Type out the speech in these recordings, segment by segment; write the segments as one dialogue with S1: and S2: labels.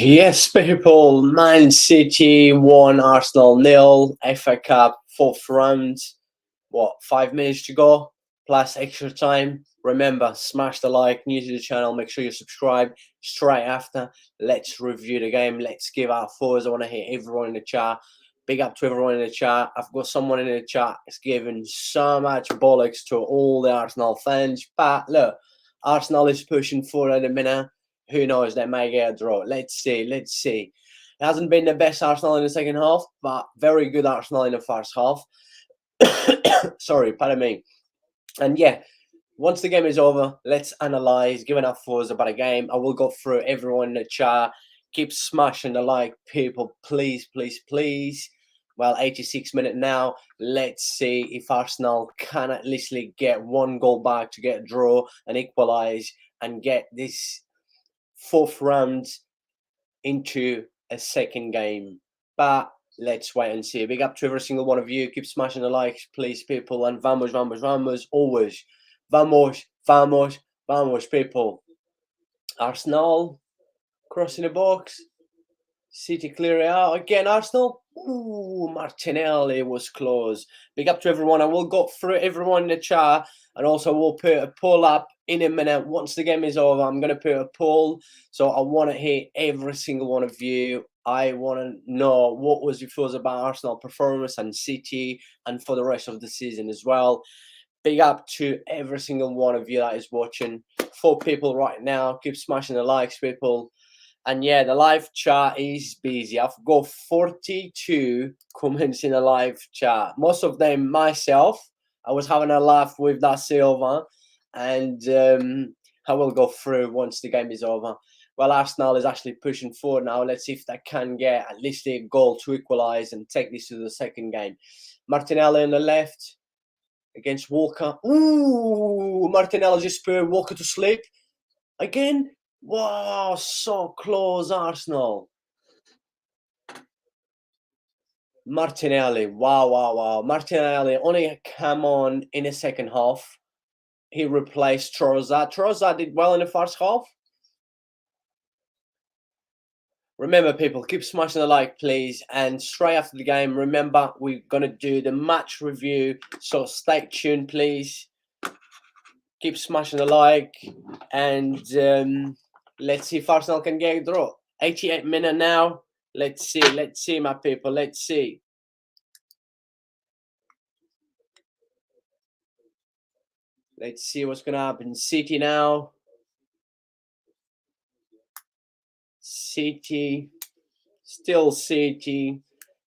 S1: Yes, people. Man City won, Arsenal nil. FA Cup fourth round. 5 minutes to go plus extra time. Remember, smash the like. New to the channel, make sure you subscribe. Straight after, let's review the game. Let's give our thoughts. I want to hear everyone in the chat. Big up to everyone in the chat. I've got someone in the chat that's giving so much bollocks to all the Arsenal fans. But look, Arsenal is pushing forward at the minute. Who knows? They may get a draw. Let's see. Let's see. It hasn't been the best Arsenal in the second half, but very good Arsenal in the first half. Sorry, pardon me. And yeah, once the game is over, let's analyze, give enough thoughts about a game. I will go through everyone in the chat. Keep smashing the like, people. Please, please, please. Well, 86 minutes now. Let's see if Arsenal can at least get one goal back to get a draw and equalize and get this fourth round into a second game. But let's wait and see. Big up to every single one of you. Keep smashing the likes, please, people. And vamos, vamos, vamos. Always. Vamos, vamos, vamos, people. Arsenal crossing the box. City clear it out. Again, Arsenal. Ooh, Martinelli was close. Big up to everyone. I will go through everyone in the chat. And also we'll put a poll up in a minute. Once the game is over, I'm going to put a poll. So I want to hear every single one of you. I want to know what was your thoughts about Arsenal performance and City and for the rest of the season as well. Big up to every single one of you that is watching. 4 people right now. Keep smashing the likes, people. And yeah, the live chat is busy. I've got 42 comments in the live chat. Most of them myself. I was having a laugh with that Silva. And I will go through once the game is over. Well, Arsenal is actually pushing forward now. Let's see if they can get at least a goal to equalise and take this to the second game. Martinelli on the left against Walker. Ooh, Martinelli just put Walker to sleep. Again. Wow, so close, Arsenal. Martinelli. Wow, wow, wow. Martinelli only came on in the second half. He replaced Trossard. Trossard did well in the first half. Remember, people, keep smashing the like, please. And straight after the game, remember, we're going to do the match review. So stay tuned, please. Keep smashing the like. And let's see if Arsenal can get a draw. 88 minutes now. Let's see, my people. Let's see. Let's see what's going to happen. City now. City. Still City.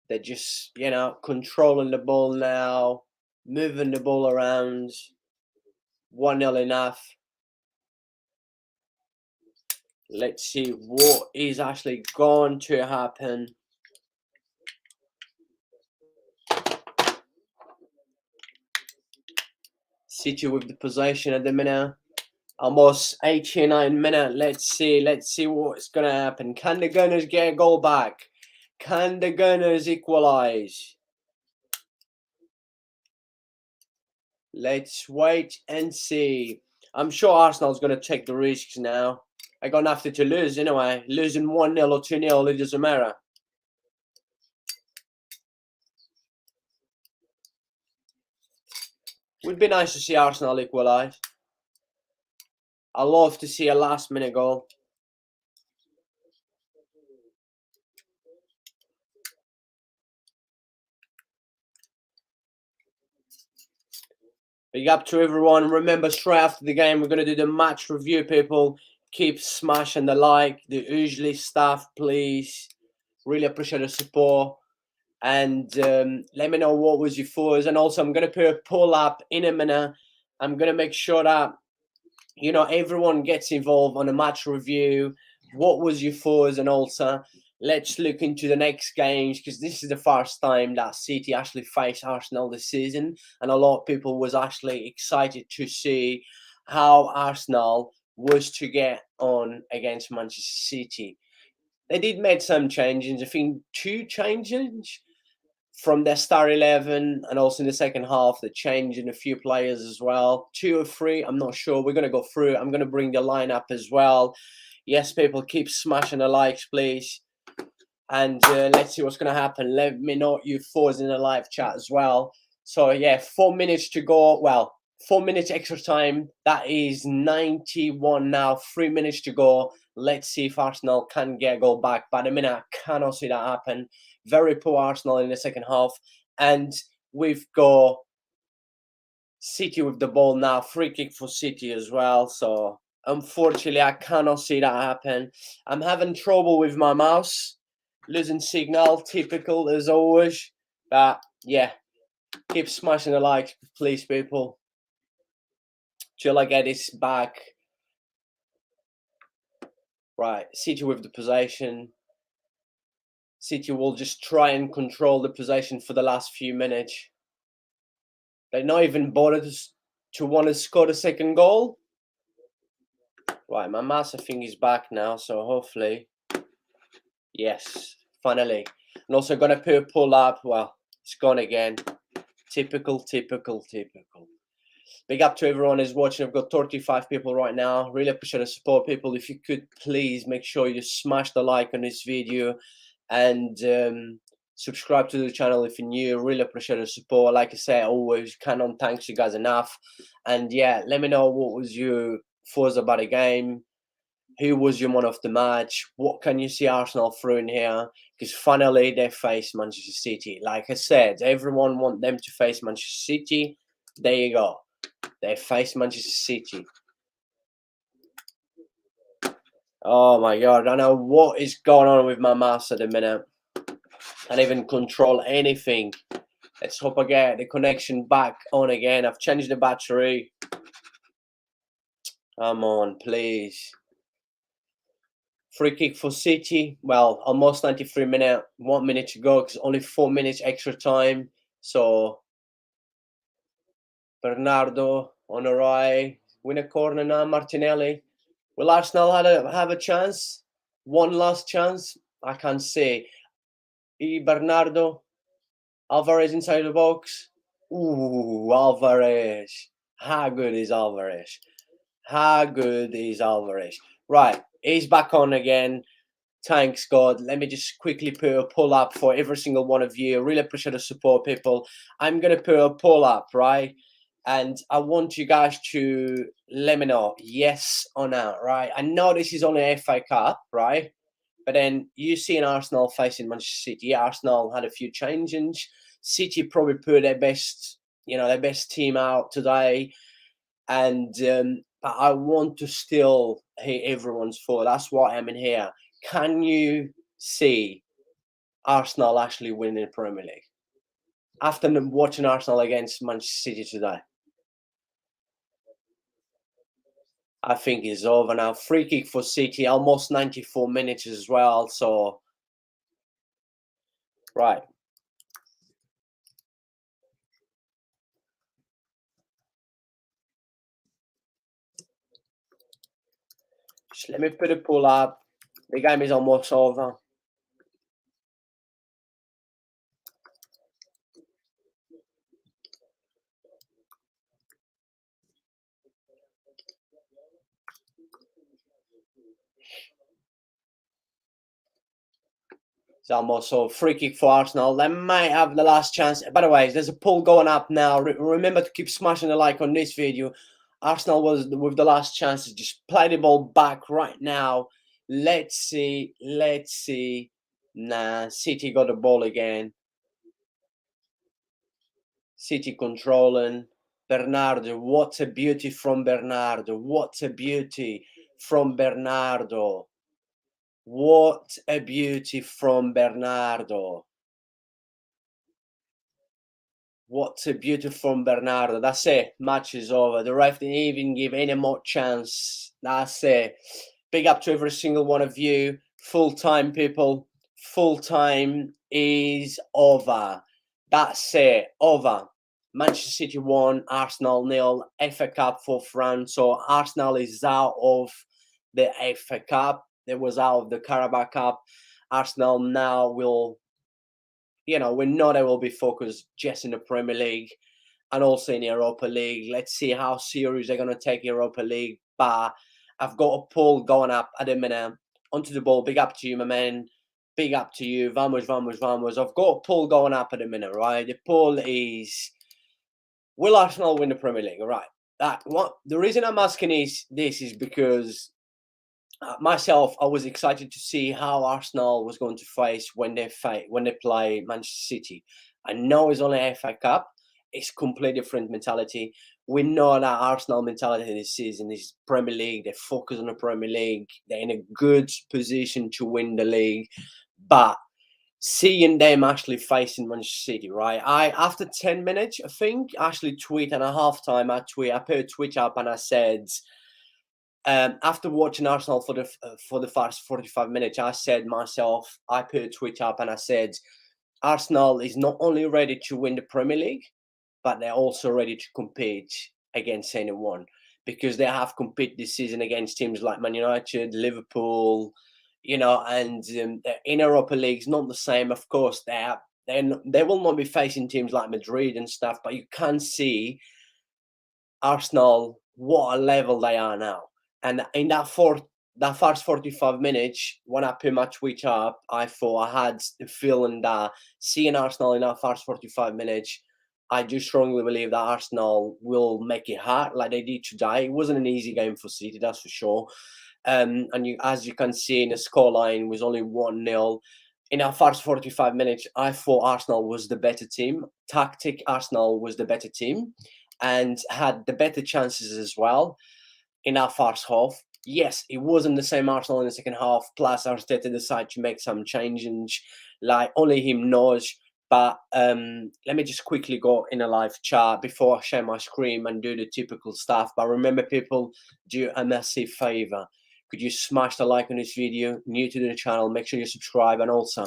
S1: They're just, controlling the ball now. Moving the ball around. 1-0 enough. Let's see what is actually going to happen. City with the possession at the minute. Almost 89 minutes. Let's see what's going to happen. Can the Gunners get a goal back? Can the Gunners equalise? Let's wait and see. I'm sure Arsenal's going to take the risks now. I got nothing to lose anyway. Losing 1-0 or 2-0, it doesn't matter. Would be nice to see Arsenal equalise. I love to see a last-minute goal. Big up to everyone. Remember, straight after the game, we're going to do the match review, people. Keep smashing the like, the usually stuff, please. Really appreciate the support. And let me know what was your thoughts. And also, I'm going to put a poll up in a minute. I'm going to make sure that, everyone gets involved on a match review. What was your thoughts? And also, let's look into the next games, because this is the first time that City actually faced Arsenal this season. And a lot of people was actually excited to see how Arsenal was to get on against Manchester City. They did make some changes. I think 2 changes from their start 11, and also in the second half, they're changing a few players as well. 2 or 3, I'm not sure. We're going to go through. I'm going to bring the lineup as well. Yes, people, keep smashing the likes, please. And let's see what's going to happen. Let me know your thoughts in the live chat as well. So, yeah, 4 minutes to go. Well, 4 minutes extra time. That is 91 now. 3 minutes to go. Let's see if Arsenal can get a goal back. But at the minute, I cannot see that happen. Very poor Arsenal in the second half. And we've got City with the ball now. Free kick for City as well. So, unfortunately, I cannot see that happen. I'm having trouble with my mouse. Losing signal, typical as always. But yeah, keep smashing the like, please, people. Till I get this back. Right, City with the possession. City will just try and control the possession for the last few minutes. They're not even bothered to want to score the second goal. Right, my mouse I think is back now, so hopefully. Yes, finally. And also gonna put a pull up. Well, it's gone again. Typical. Big up to everyone who's watching. I've got 35 people right now. Really appreciate the support, people. If you could please make sure you smash the like on this video and subscribe to the channel if you're new. Really appreciate the support. Like I say, I always cannot thank you guys enough. And yeah, let me know what was your thoughts about the game. Who was your man of the match? What can you see Arsenal through in here? Because finally they face Manchester City. Like I said, everyone want them to face Manchester City. There you go. They face Manchester City. Oh my god, I don't know what is going on with my mouse at the minute. I can't even control anything. Let's hope I get the connection back on again. I've changed the battery. Come on, please. Free kick for City. Well, almost 93 minutes. 1 minute to go because only 4 minutes extra time. So, Bernardo on the right. Win a corner now, Martinelli. Will Arsenal have a chance? One last chance? I can't say. Bernardo. Alvarez inside the box. Ooh, Alvarez. How good is Alvarez? How good is Alvarez? Right, he's back on again. Thanks, God. Let me just quickly put a pull up for every single one of you. Really appreciate the support, people. I'm going to put a pull up, right? And I want you guys to let me know, yes or no, right? I know this is only an FA Cup, right? But then you see an Arsenal facing Manchester City. Arsenal had a few changes. City probably put their best, their best team out today. And but I want to still hear everyone's thought. That's why I'm in here. Can you see Arsenal actually winning the Premier League after watching Arsenal against Manchester City today? I think it's over now. Free kick for City, almost 94 minutes as well. So, right. Just let me put a pull up. The game is almost over. It's almost so. Free kick for Arsenal. They might have the last chance. By the way, there's a pull going up now. Remember to keep smashing the like on this video. Arsenal was with the last chance to just play the ball back right now. Let's see. Nah, City got the ball again. City controlling. Bernardo, what a beauty from Bernardo. What a beauty from Bernardo. What a beauty from Bernardo. What a beauty from Bernardo. That's it. Match is over. The ref didn't even give any more chance. That's it. Big up to every single one of you. Full time, people. Full time is over. That's it. Over. Manchester City 1, Arsenal 0, FA Cup 4th round. So Arsenal is out of the FA Cup. It was out of the Carabao Cup. Arsenal now will, we know they will be focused just in the Premier League and also in Europa League. Let's see how serious they're going to take Europa League. But I've got a poll going up at the minute. Onto the ball. Big up to you, my man. Big up to you. Vamos, vamos, vamos. I've got a poll going up at the minute, right? The poll is, will Arsenal win the Premier League? All right. That what the reason I'm asking is because myself, I was excited to see how Arsenal was going to face when they play Manchester City. I know it's only FA Cup; it's completely different mentality. We know that Arsenal mentality this season is Premier League. They focus on the Premier League. They're in a good position to win the league, but seeing them actually facing Manchester City, right? I after 10 minutes, I think, actually tweet and a half time. I put a tweet up and I said, after watching Arsenal for the first 45 minutes, I said myself, I put a tweet up and I said, Arsenal is not only ready to win the Premier League, but they're also ready to compete against anyone because they have competed this season against teams like Man United, Liverpool, and in Europa League's not the same. Of course, they will not be facing teams like Madrid and stuff, but you can see Arsenal what a level they are now. And in that first 45 minutes, when I put my tweet up, I thought I had the feeling that seeing Arsenal in that first 45 minutes, I do strongly believe that Arsenal will make it hard like they did today. It wasn't an easy game for City, that's for sure. As you can see in the scoreline, was only 1-0. In our first 45 minutes, I thought Arsenal was the better team. Tactic, Arsenal was the better team and had the better chances as well in our first half. Yes, it wasn't the same Arsenal in the second half. Plus, Arteta decided to make some changes, like only him knows. But let me just quickly go in a live chat before I share my screen and do the typical stuff. But remember, people, do a massive favor. Could you smash the like on this video? New to the channel, make sure you subscribe. And also,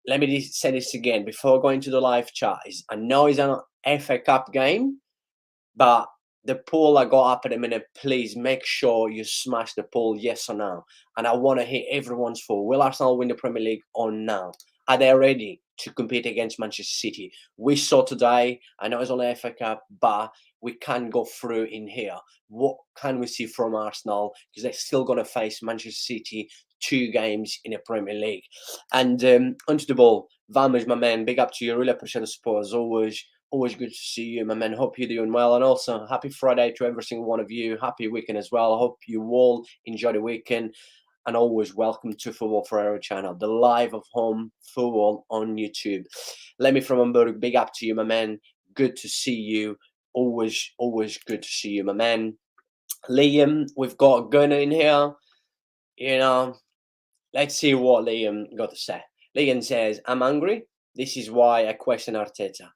S1: let me say this again before going to the live chat. I know it's an FA Cup game, but the poll I got up at a minute, please make sure you smash the poll, yes or no. And I want to hear everyone's vote. Will Arsenal win the Premier League or no? Are they ready to compete against Manchester City? We saw today, I know it's only FA Cup, but we can go through in here. What can we see from Arsenal? Because they're still going to face Manchester City 2 games in the Premier League. And onto the ball. Vamos, my man. Big up to you. Really appreciate the support as always. Always good to see you, my man. Hope you're doing well. And also, happy Friday to every single one of you. Happy weekend as well. I hope you all enjoy the weekend. And always welcome to Football Ferreira channel, the live of home football on YouTube. Let me from Hamburg, big up to you, my man. Good to see you. Always good to see you, my man. Liam, we've got a gunner in here. Let's see what Liam got to say. Liam says, I'm angry. This is why I question Arteta.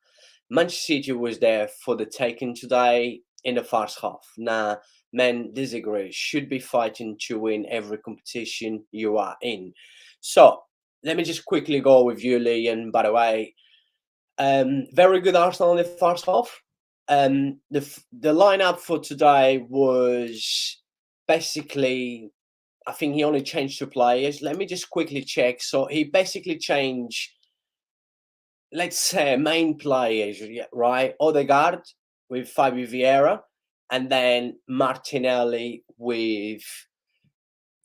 S1: Manchester City was there for the taking today in the first half. Nah, men disagree. Should be fighting to win every competition you are in. So let me just quickly go with you, Liam. By the way, very good Arsenal in the first half. The lineup for today was basically, I think he only changed 2 players. Let me just quickly check. So he basically changed, let's say, main players, right? Odegaard with Fabio Vieira, and then Martinelli with,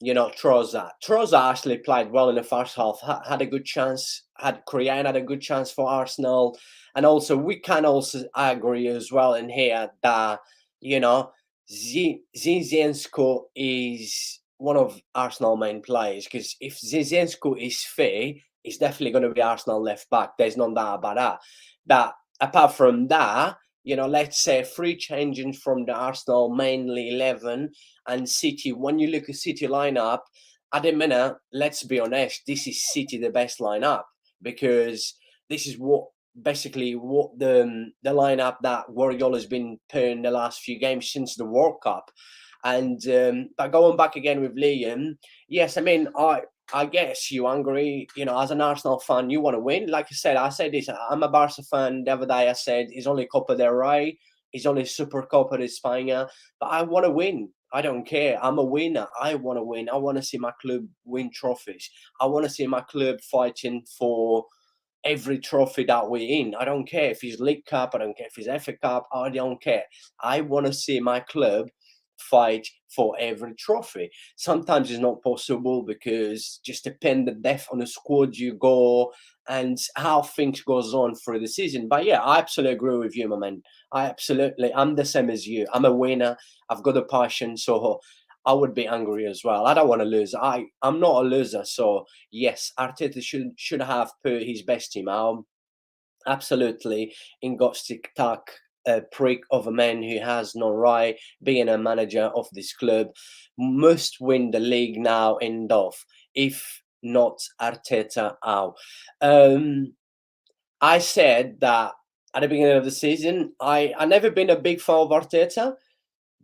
S1: Trossard. Trossard actually played well in the first half, had a good chance, had a good chance for Arsenal. And also, we can also agree as well in here that, Zinchenko is one of Arsenal main players, because if Zinchenko is fit, it's definitely going to be Arsenal left back. There's no doubt about that. But apart from that, let's say 3 changes from the Arsenal mainly 11 and City. When you look at City lineup, at the minute, let's be honest, this is City the best lineup, because this is what the lineup that Guardiola has been playing the last few games since the World Cup. And but going back again with Liam, yes, I mean, I guess you angry, as an Arsenal fan, you want to win. Like I said this, I'm a Barca fan. The other day I said, it's only Copa del Rey, it's only Super Copa de España, but I want to win. I don't care. I'm a winner. I want to win. I want to see my club win trophies. I want to see my club fighting for every trophy that we're in. I don't care if it's League Cup. I don't care if it's FA Cup. I don't care. I want to see my club fight for every trophy. Sometimes it's not possible because just depend the depth on the squad you go and how things goes on through the season. But yeah, I absolutely agree with you, my man. I'm the same as you. I'm a winner. I've got a passion, so I would be angry as well. I don't want to lose. I'm not a loser, so yes, Arteta should have put his best team out. Absolutely, egoistic a prick of a man who has no right being a manager of this club must win the league now and off. If not Arteta out. Um, I said that at the beginning of the season, I never been a big fan of Arteta,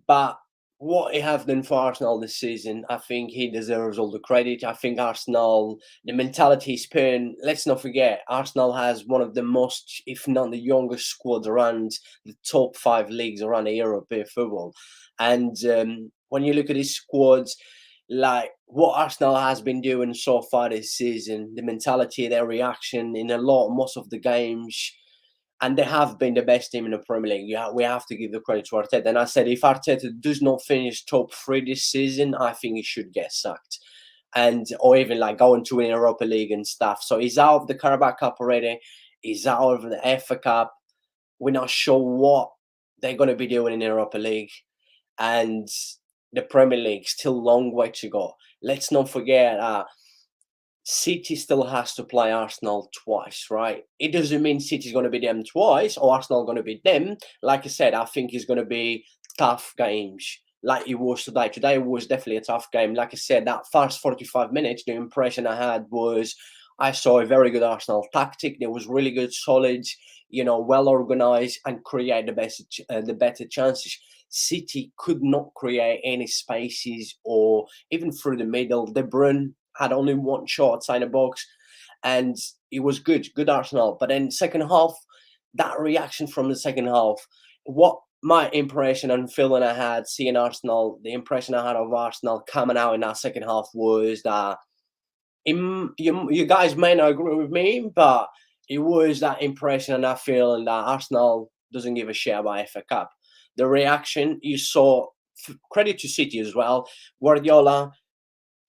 S1: but what he have done for Arsenal this season, I think he deserves all the credit. I think Arsenal, the mentality he's putting, let's not forget, Arsenal has one of the most, if not the youngest squads around the top 5 leagues around the European football. And when you look at his squads, like what Arsenal has been doing so far this season, the mentality, their reaction in most of the games, and they have been the best team in the Premier League. Yeah, we have to give the credit to Arteta. And I said, if Arteta does not finish top 3 this season, I think he should get sacked, and or even like going to win Europa League and stuff. So he's out of the Carabao Cup already. He's out of the FA Cup. We're not sure what they're going to be doing in Europa League, and the Premier League still a long way to go. Let's not forget. City still has to play Arsenal twice, right? It doesn't mean City's going to beat them twice or Arsenal going to beat them. Like I said, I think it's going to be tough games like it was today. Today was definitely a tough game. Like I said, that first 45 minutes, the impression I had was I saw a very good Arsenal tactic. There was really good, solid, well organized and create the better chances. City could not create any spaces or even through the middle. De Bruyne had only one shot outside the box, and it was good Arsenal. But then second half, that reaction from the second half, what my impression and feeling I had seeing Arsenal, the impression I had of Arsenal coming out in that second half was that you guys may not agree with me, but it was that impression and that feeling that Arsenal doesn't give a shit about FA Cup. The reaction you saw, credit to City as well. Guardiola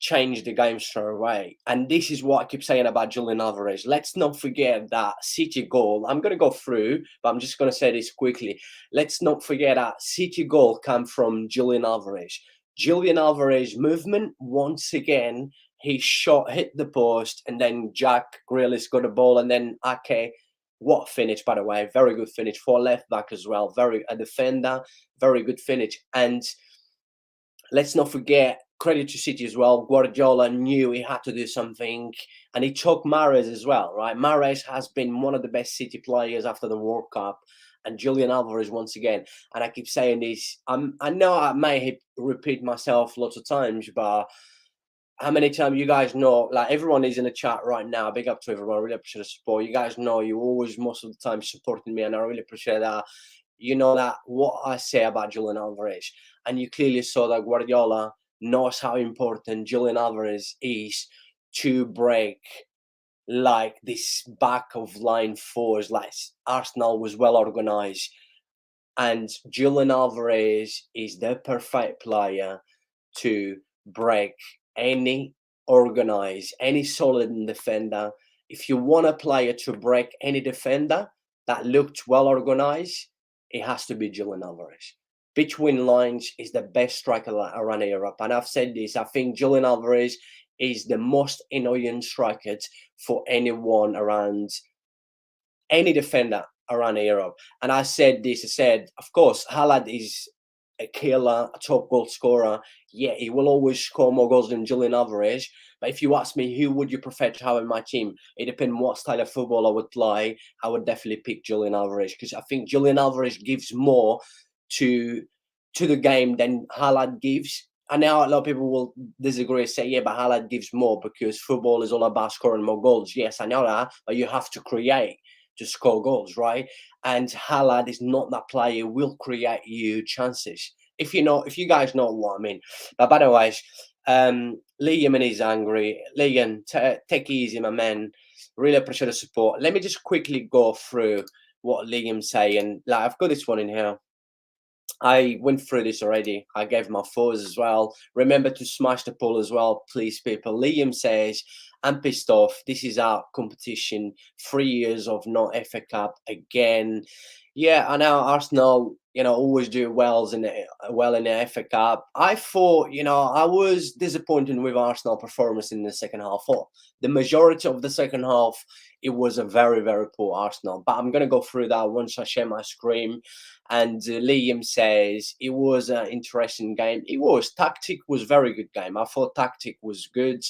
S1: changed the game straight away. And this is what I keep saying about Julian Alvarez. Let's not forget that City goal. I'm going to go through, but I'm just going to say this quickly. Let's not forget that City goal came from Julian Alvarez. Julian Alvarez movement, once again, his shot hit the post, and then Jack Grealish got the ball, and then Ake. What finish, by the way. Very good finish for left back as well. A defender, very good finish. And let's not forget, credit to City as well. Guardiola knew he had to do something, and he took Mahrez as well, right? Mahrez has been one of the best City players after the World Cup, and Julian Alvarez once again. And I keep saying this. I know I may repeat myself lots of times, but how many times you guys know? Like everyone is in the chat right now. Big up to everyone. I really appreciate the support. You guys know you always most of the time supporting me, and I really appreciate that. You know that what I say about Julian Alvarez, and you clearly saw that Guardiola knows how important Julian Alvarez is to break like this back of line fours. Like Arsenal was well organized, and Julian Alvarez is the perfect player to break any organized, any solid defender. If you want a player to break any defender that looked well organized, it has to be Julian Alvarez. Between lines is the best striker around Europe. And I've said this, I think Julian Alvarez is the most annoying striker for anyone around, any defender around Europe. And I said this, I said, of course, Haaland is a killer, a top goal scorer. Yeah, he will always score more goals than Julian Alvarez. But if you ask me, who would you prefer to have in my team? It depends what style of football I would play. I would definitely pick Julian Alvarez because I think Julian Alvarez gives more to the game than Haaland gives. And now a lot of people will disagree and say, yeah, but Haaland gives more because football is all about scoring more goals. Yes, I know that, but you have to create to score goals, right? And Haaland is not that player who will create you chances. If you guys know what I mean. But by the way, Liam is angry. Liam, take it easy, my man. Really appreciate the support. Let me just quickly go through what Liam's saying. Like I've got this one in here. I went through this already. I gave my thoughts as well. Remember to smash the poll as well, please, people. Liam says, I'm pissed off. This is our competition. 3 years of not FA Cup again. Yeah, I know Arsenal, always do well in the FA Cup. I thought, I was disappointed with Arsenal performance in the second half. For the majority of the second half, it was a very, very poor Arsenal. But I'm going to go through that once I share my screen. And Liam says it was an interesting game. It was. Tactic was very good game. I thought tactic was good.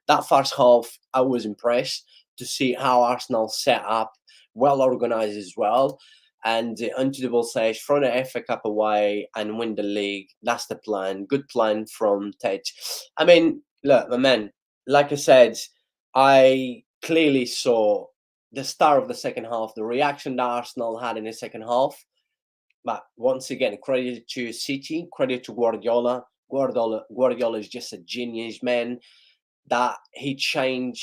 S1: That first half, I was impressed to see how Arsenal set up, well organized as well. And Untouchable says, throw the FA Cup away and win the league. That's the plan. Good plan from Ted. I mean, look, my man, like I said, I clearly saw the start of the second half, the reaction that Arsenal had in the second half. But once again, credit to City, credit to Guardiola. Guardiola is just a genius, man. That he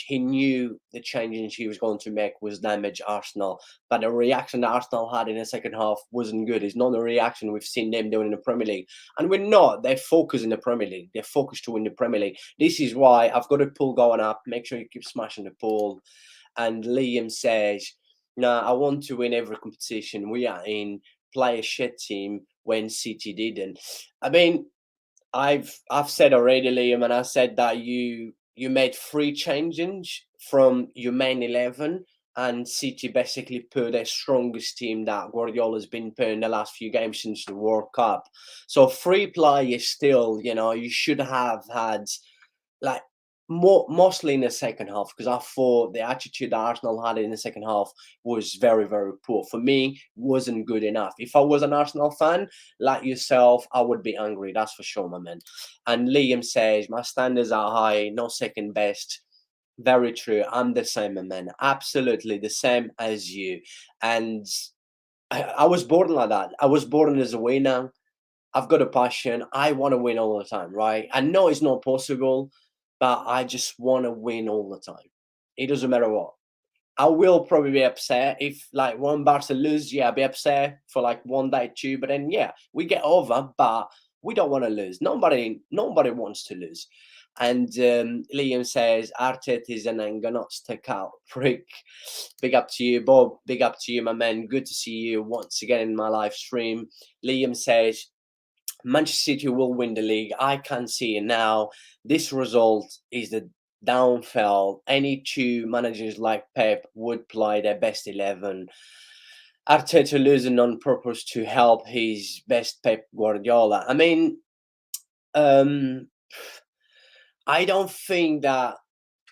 S1: knew the changes he was going to make was damage Arsenal. But the reaction that Arsenal had in the second half wasn't good. It's not the reaction we've seen them doing in the Premier League. And we're not. They're focused in the Premier League. They're focused to win the Premier League. This is why I've got a pool going up. Make sure you keep smashing the pool. And Liam says, no, I want to win every competition we are in, play a shit team when City didn't. I mean, I've said already, Liam, and I said that you made 3 changes from your main 11, and City basically put their strongest team that Guardiola's been putting the last few games since the World Cup. So 3 players still, you should have had like mostly in the second half, because I thought the attitude that Arsenal had in the second half was very, very poor. For me, wasn't good enough. If I was an Arsenal fan like yourself, I would be angry. That's for sure, my man. And Liam says, my standards are high, not second best. Very true. I'm the same, my man. Absolutely the same as you. And I was born like that. I was born as a winner. I've got a passion. I want to win all the time, right? I know it's not possible, but I just want to win all the time. It doesn't matter what. I will probably be upset if like one Barca lose. Yeah, I'll be upset for like 1 day, 2. But then yeah, we get over. But we don't want to lose. Nobody wants to lose. And Liam says Arteta is an anger, not stick out prick. Big up to you, Bob. Big up to you, my man. Good to see you once again in my live stream. Liam says Manchester City will win the league. I can see it now. This result is the downfall. Any 2 managers like Pep would play their best 11. Arteta losing on purpose to help his best Pep Guardiola. I mean, I don't think that.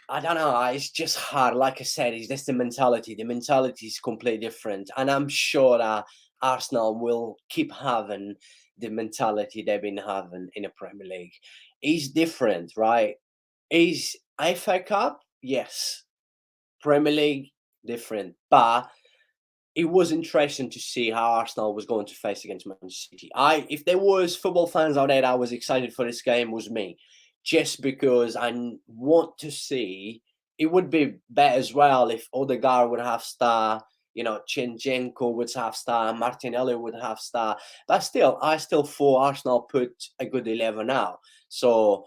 S1: I don't know. It's just hard. Like I said, it's just the mentality. The mentality is completely different, and I'm sure that Arsenal will keep having the mentality they've been having in the Premier League. It's different, right? Is FA Cup? Yes. Premier League? Different. But it was interesting to see how Arsenal was going to face against Manchester City. If there was football fans out there that was excited for this game, was me, just because I want to see. It would be better as well if Odegaard would have star, Chinchenko would have star, Martinelli would have star. But still, I still thought Arsenal put a good 11 out. So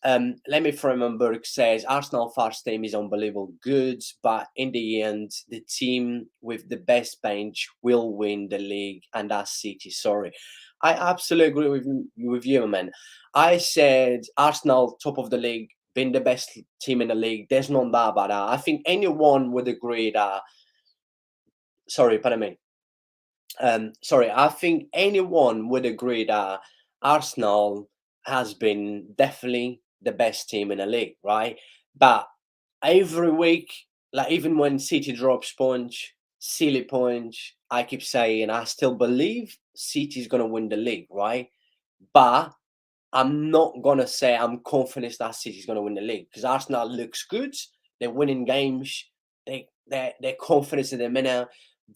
S1: Lemmy Fremenberg says Arsenal first team is unbelievable good, but in the end, the team with the best bench will win the league, and that's City. Sorry, I absolutely agree with you, man. I said Arsenal top of the league, been the best team in the league. There's no doubt about that. I think anyone would agree that. Sorry, pardon me. Sorry, I think anyone would agree that Arsenal has been definitely the best team in the league, right? But every week, like even when City drops points, silly points, I keep saying I still believe City's gonna win the league, right? But I'm not gonna say I'm confident that City's gonna win the league because Arsenal looks good. They're winning games. They're confident in their minute.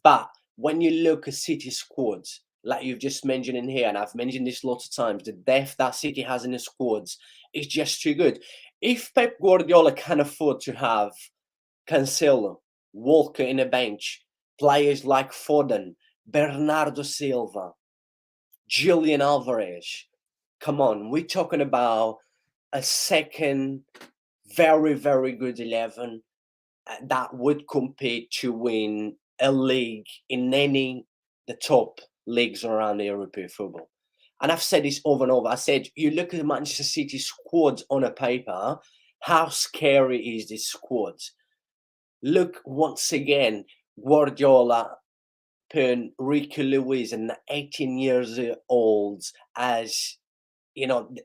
S1: But when you look at City squads, like you've just mentioned in here, and I've mentioned this lots of times, the depth that City has in the squads is just too good. If Pep Guardiola can afford to have Cancelo, Walker in a bench, players like Foden, Bernardo Silva, Julian Alvarez. Come on, we're talking about a second very, very good 11 that would compete to win a league in any the top leagues around the European football. And I've said this over and over. I said, you look at the Manchester City squad on a paper, how scary is this squad? Look once again, Guardiola putting Ricky Lewis, an 18 years old, as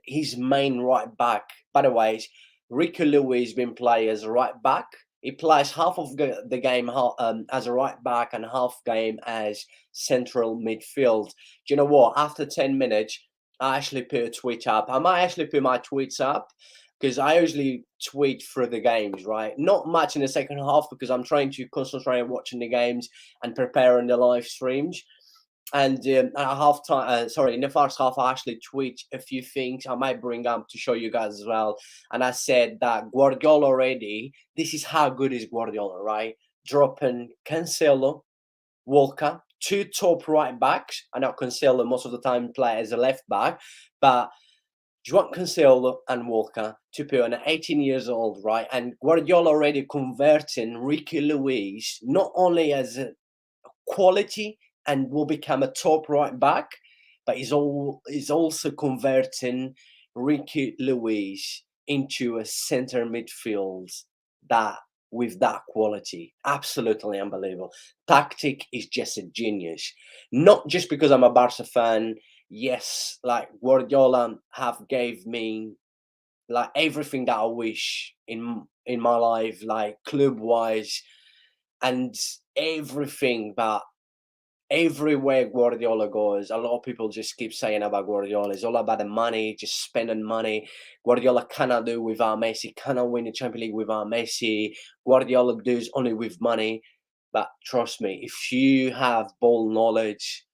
S1: his main right back. By the way, Ricky Lewis been playing as a right back. He plays half of the game as a right back and half game as central midfield. Do you know what? After 10 minutes, I actually put a tweet up. I might actually put my tweets up because I usually tweet through the games, right? Not much in the second half because I'm trying to concentrate on watching the games and preparing the live streams. And at half time, sorry, in the first half, I actually tweet a few things I might bring up to show you guys as well. And I said that Guardiola already, this is how good is Guardiola, right? Dropping Cancelo, Walker, two top right backs. I know Cancelo most of the time play as a left back, but João Cancelo and Walker to put on 18 years old, right? And Guardiola already converting Ricky Lewis not only as a quality and will become a top right back, but he's also converting Ricky Lewis into a center midfield that with that quality. Absolutely unbelievable. Tactic is just a genius. Not just because I'm a Barca fan. Yes, like Guardiola have gave me like everything that I wish in my life, like club wise and everything, but everywhere Guardiola goes, a lot of people just keep saying about Guardiola. It's all about the money, just spending money. Guardiola cannot do without Messi, cannot win the Champions League without Messi. Guardiola does only with money. But trust me, if you have ball knowledge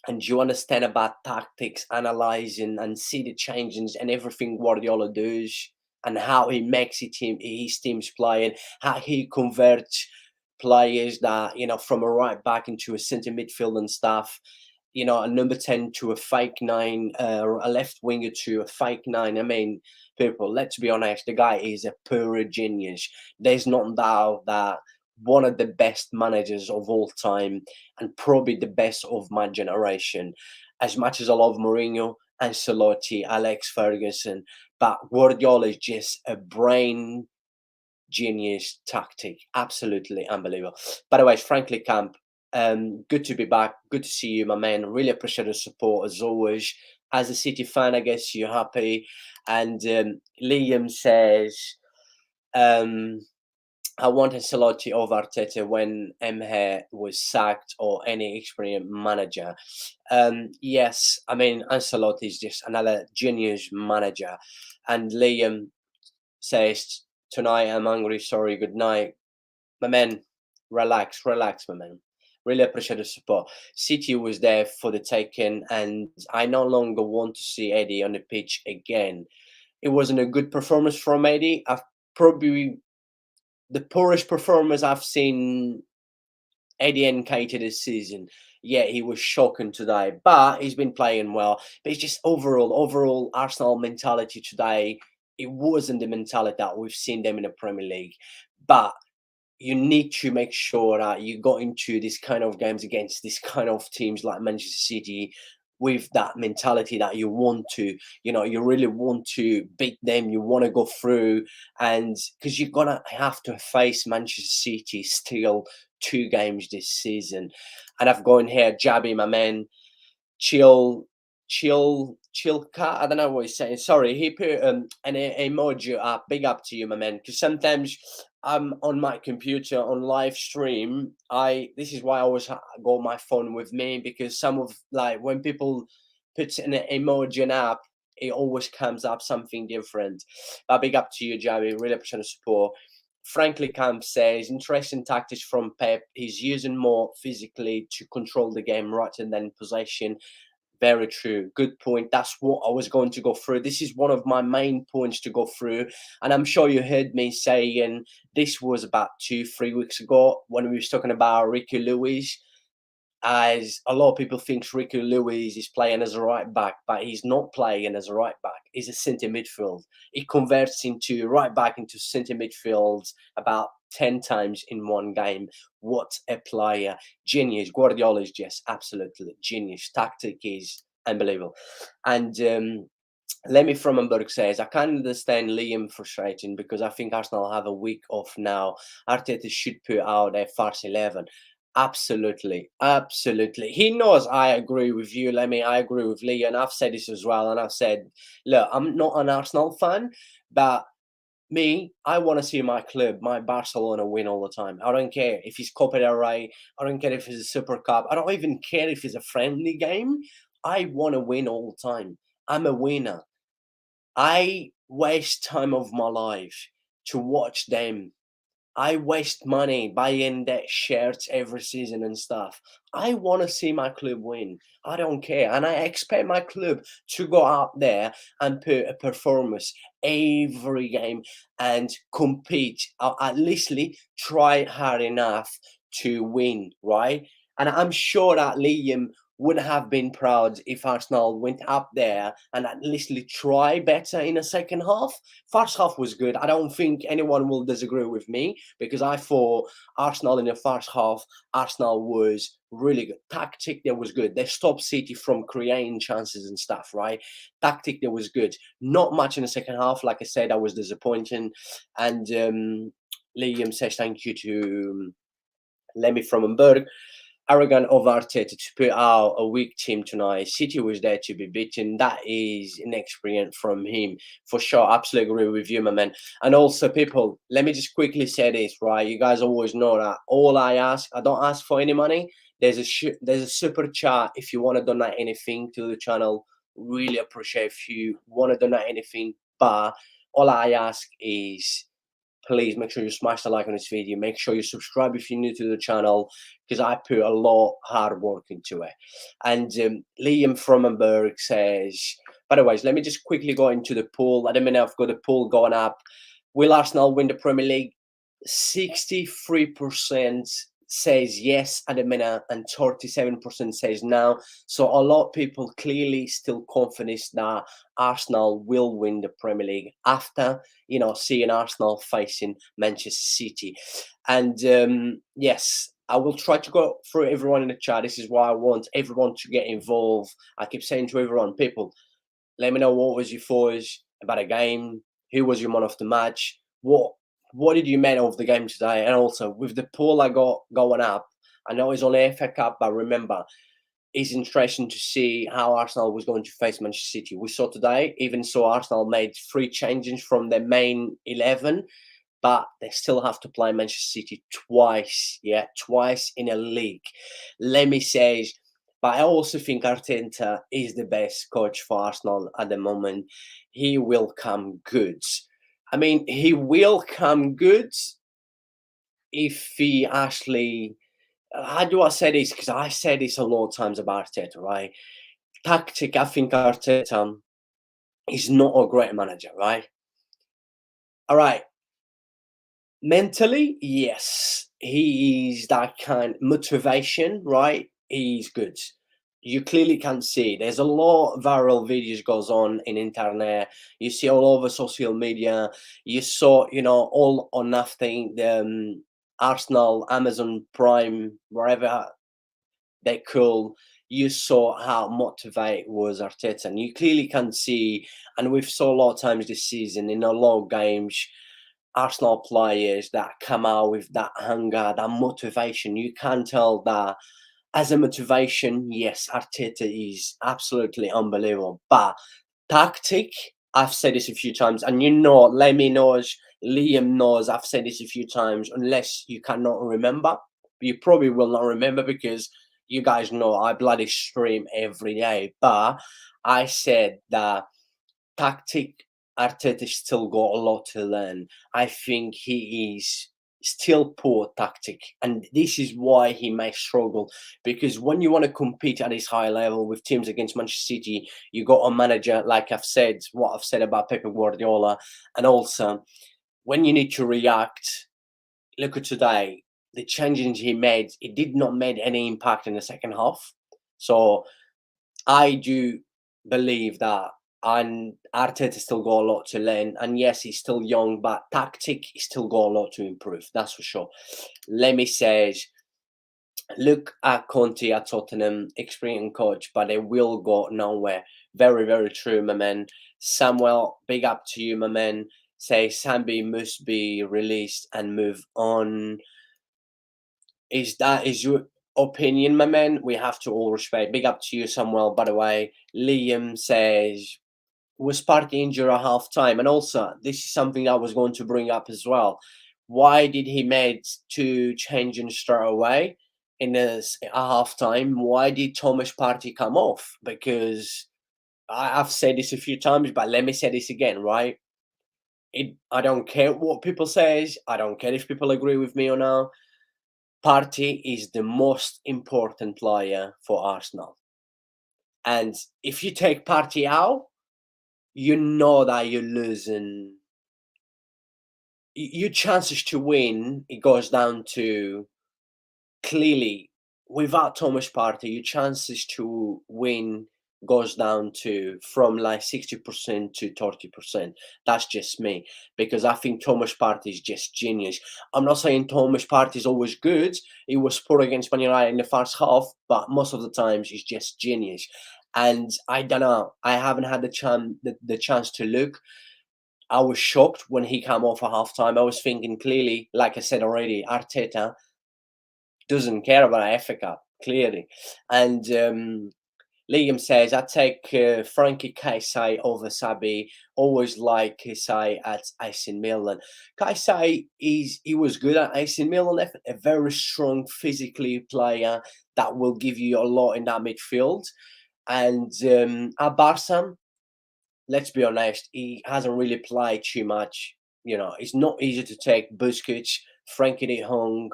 S1: and you understand about tactics, analyzing and see the changes and everything Guardiola does and how he makes his teams playing, how he converts players that from a right back into a centre midfield and stuff. A number 10 to a fake nine, a left winger to a fake nine. I mean, people, let's be honest, the guy is a pure genius. There's no doubt that one of the best managers of all time and probably the best of my generation. As much as I love Mourinho, Ancelotti, Alex Ferguson, but Guardiola is just a brain genius tactic. Absolutely unbelievable. By the way, frankly, Camp, good to be back. Good to see you, my man. Really appreciate the support as always. As a City fan, I guess you're happy. And Liam says, I want Ancelotti over Arteta when Emirates was sacked or any experienced manager. Yes, I mean Ancelotti is just another genius manager. And Liam says, tonight I'm hungry, sorry, good night. My man, relax, my man. Really appreciate the support. City was there for the taking, and I no longer want to see Eddie on the pitch again. It wasn't a good performance from Eddie. I've probably the poorest performance I've seen Eddie Nketiah this season. Yeah, he was shocking today, but he's been playing well. But it's just overall Arsenal mentality today. It wasn't the mentality that we've seen them in the Premier League. But you need to make sure that you go into these kind of games against these kind of teams like Manchester City with that mentality that you want to, you really want to beat them, you want to go through, and because you're gonna have to face Manchester City still 2 games this season. And I've gone here, Jabby, my man, chill cat. I don't know what he's saying. Sorry, he put an emoji up. Big up to you, my man. Because sometimes I'm on my computer on live stream. This is why I always got my phone with me, because some of like when people put an emoji in app, it always comes up something different. But big up to you, Javi. Really appreciate the support. Frankly, Camp says interesting tactics from Pep. He's using more physically to control the game rather than possession. Very true. Good point. That's what I was going to go through. This is one of my main points to go through. And I'm sure you heard me saying this was about 2-3 weeks ago when we was talking about Ricky Lewis. as a lot of people think Ricky Lewis is playing as a right back, but he's not playing as a right back. He's a centre midfield. He converts into right back into centre midfield about 10 times in one game. What a player. Genius. Guardiola is just absolutely genius. Tactic is unbelievable. And Lemmy Frommenberg says, I can understand Liam frustrating because I think Arsenal have a week off now. Arteta should put out their first 11. Absolutely. Absolutely. He knows I agree with you, Lemmy. I agree with Lee. And I've said this as well. And I've said, look, I'm not an Arsenal fan, but me, I want to see my club, my Barcelona win all the time. I don't care if it's Copa del Rey. I don't care if it's a Super Cup. I don't even care if it's a friendly game. I want to win all the time. I'm a winner. I waste time of my life to watch them. I waste money buying that shirts every season and stuff. I want to see my club win. I don't care. And I expect my club to go out there and put a performance every game and compete, or at least try hard enough to win, right? And I'm sure that Liam would have been proud if Arsenal went up there and at least try better in the second half. First half was good. I don't think anyone will disagree with me because I thought Arsenal in the first half, Arsenal was really good. Tactic, that was good. They stopped City from creating chances and stuff, right? Tactic, that was good. Not much in the second half. Like I said, I was disappointing. And Liam says thank you to Lemmy Frommenberg. Arrogant of Arteta to put out a weak team tonight. City was there to be beaten. That is inexperience from him. For sure. Absolutely agree with you, my man. And also, people, let me just quickly say this, right? You guys always know that all I ask, I don't ask for any money. There's a super chat if you want to donate anything to the channel. Really appreciate if you want to donate anything. But all I ask is, please make sure you smash the like on this video. Make sure you subscribe if you're new to the channel because I put a lot hard work into it. And Liam Frommenberg says, by the way, let me just quickly go into the poll. At the minute, I've got the poll going up. Will Arsenal win the Premier League? 63% says yes at the minute and 37% says no. So a lot of people clearly still confident that Arsenal will win the Premier League after, seeing Arsenal facing Manchester City. And yes, I will try to go through everyone in the chat. This is why I want everyone to get involved. I keep saying to everyone, people, let me know what was your thoughts about a game, who was your man of the match, what did you make of the game today? And also with the poll I got going up, I know it's only FA Cup, but remember, it's interesting to see how Arsenal was going to face Manchester City. We saw today, even so, Arsenal made 3 changes from their main 11, but they still have to play Manchester City twice, twice in a league. Let me say, but I also think Arteta is the best coach for Arsenal at the moment. He will come good. I mean, he will come good if he actually. How do I say this? Because I said this a lot of times about Arteta, right? Tactic, I think Arteta is not a great manager, right? All right. Mentally, yes, he is that kind motivation, right? He's good. You clearly can see there's a lot of viral videos goes on in internet. You see all over social media. You saw, all or nothing. The Arsenal, Amazon Prime, wherever they cool. You saw how motivated was Arteta, and you clearly can see. And we've saw a lot of times this season in a lot of games. Arsenal players that come out with that hunger, that motivation. You can tell that as a motivation, yes, Arteta is absolutely unbelievable. But tactic, I've said this a few times, and Lemmy knows, Liam knows, I've said this a few times, unless you cannot remember. You probably will not remember because you guys know I bloody stream every day. But I said that tactic, Arteta still got a lot to learn. I think he is still poor tactic, and this is why he may struggle. Because when you want to compete at this high level with teams against Manchester City, you got a manager like I've said, what I've said about Pep Guardiola, and also when you need to react. Look at today. the changes he made, it did not make any impact in the second half. So I do believe that, and Arteta still got a lot to learn. And yes, he's still young, but tactic he still got a lot to improve. That's for sure. Let me say, look at Conte at Tottenham, experienced coach, but they will go nowhere. Very, very true, my man. Samuel, big up to you, my man. Say Sambi must be released and move on. Is your opinion, my man? We have to all respect. Big up to you, Samuel. By the way, Liam says was Partey injured at half time, and also this is something I was going to bring up as well. Why did he made two changes straight away in this at half time? Why did Thomas Partey come off? Because I've said this a few times, but let me say this again, right? I don't care what people say. I don't care if people agree with me or not. Partey is the most important player for Arsenal. And if you take Partey out, you know that you're losing. Your chances to win, it goes down to clearly without Thomas Partey, your chances to win goes down to from like 60% to 30%. That's just me, because I think Thomas Partey is just genius. I'm not saying Thomas Partey is always good. He was poor against Man United in the first half, but most of the times he's just genius. And I don't know, I haven't had the chance to look. I was shocked when he came off at halftime. I was thinking clearly, like I said already, Arteta doesn't care about FA Cup, clearly. And Liam says, I take Frankie Kaisai over Sabi. Always like Kaisai at AC Milan. Kaisai, he was good at AC Milan, a very strong physically player that will give you a lot in that midfield. And at Barca, let's be honest, he hasn't really played too much. You know, it's not easy to take Busquets, Frankie de Jong,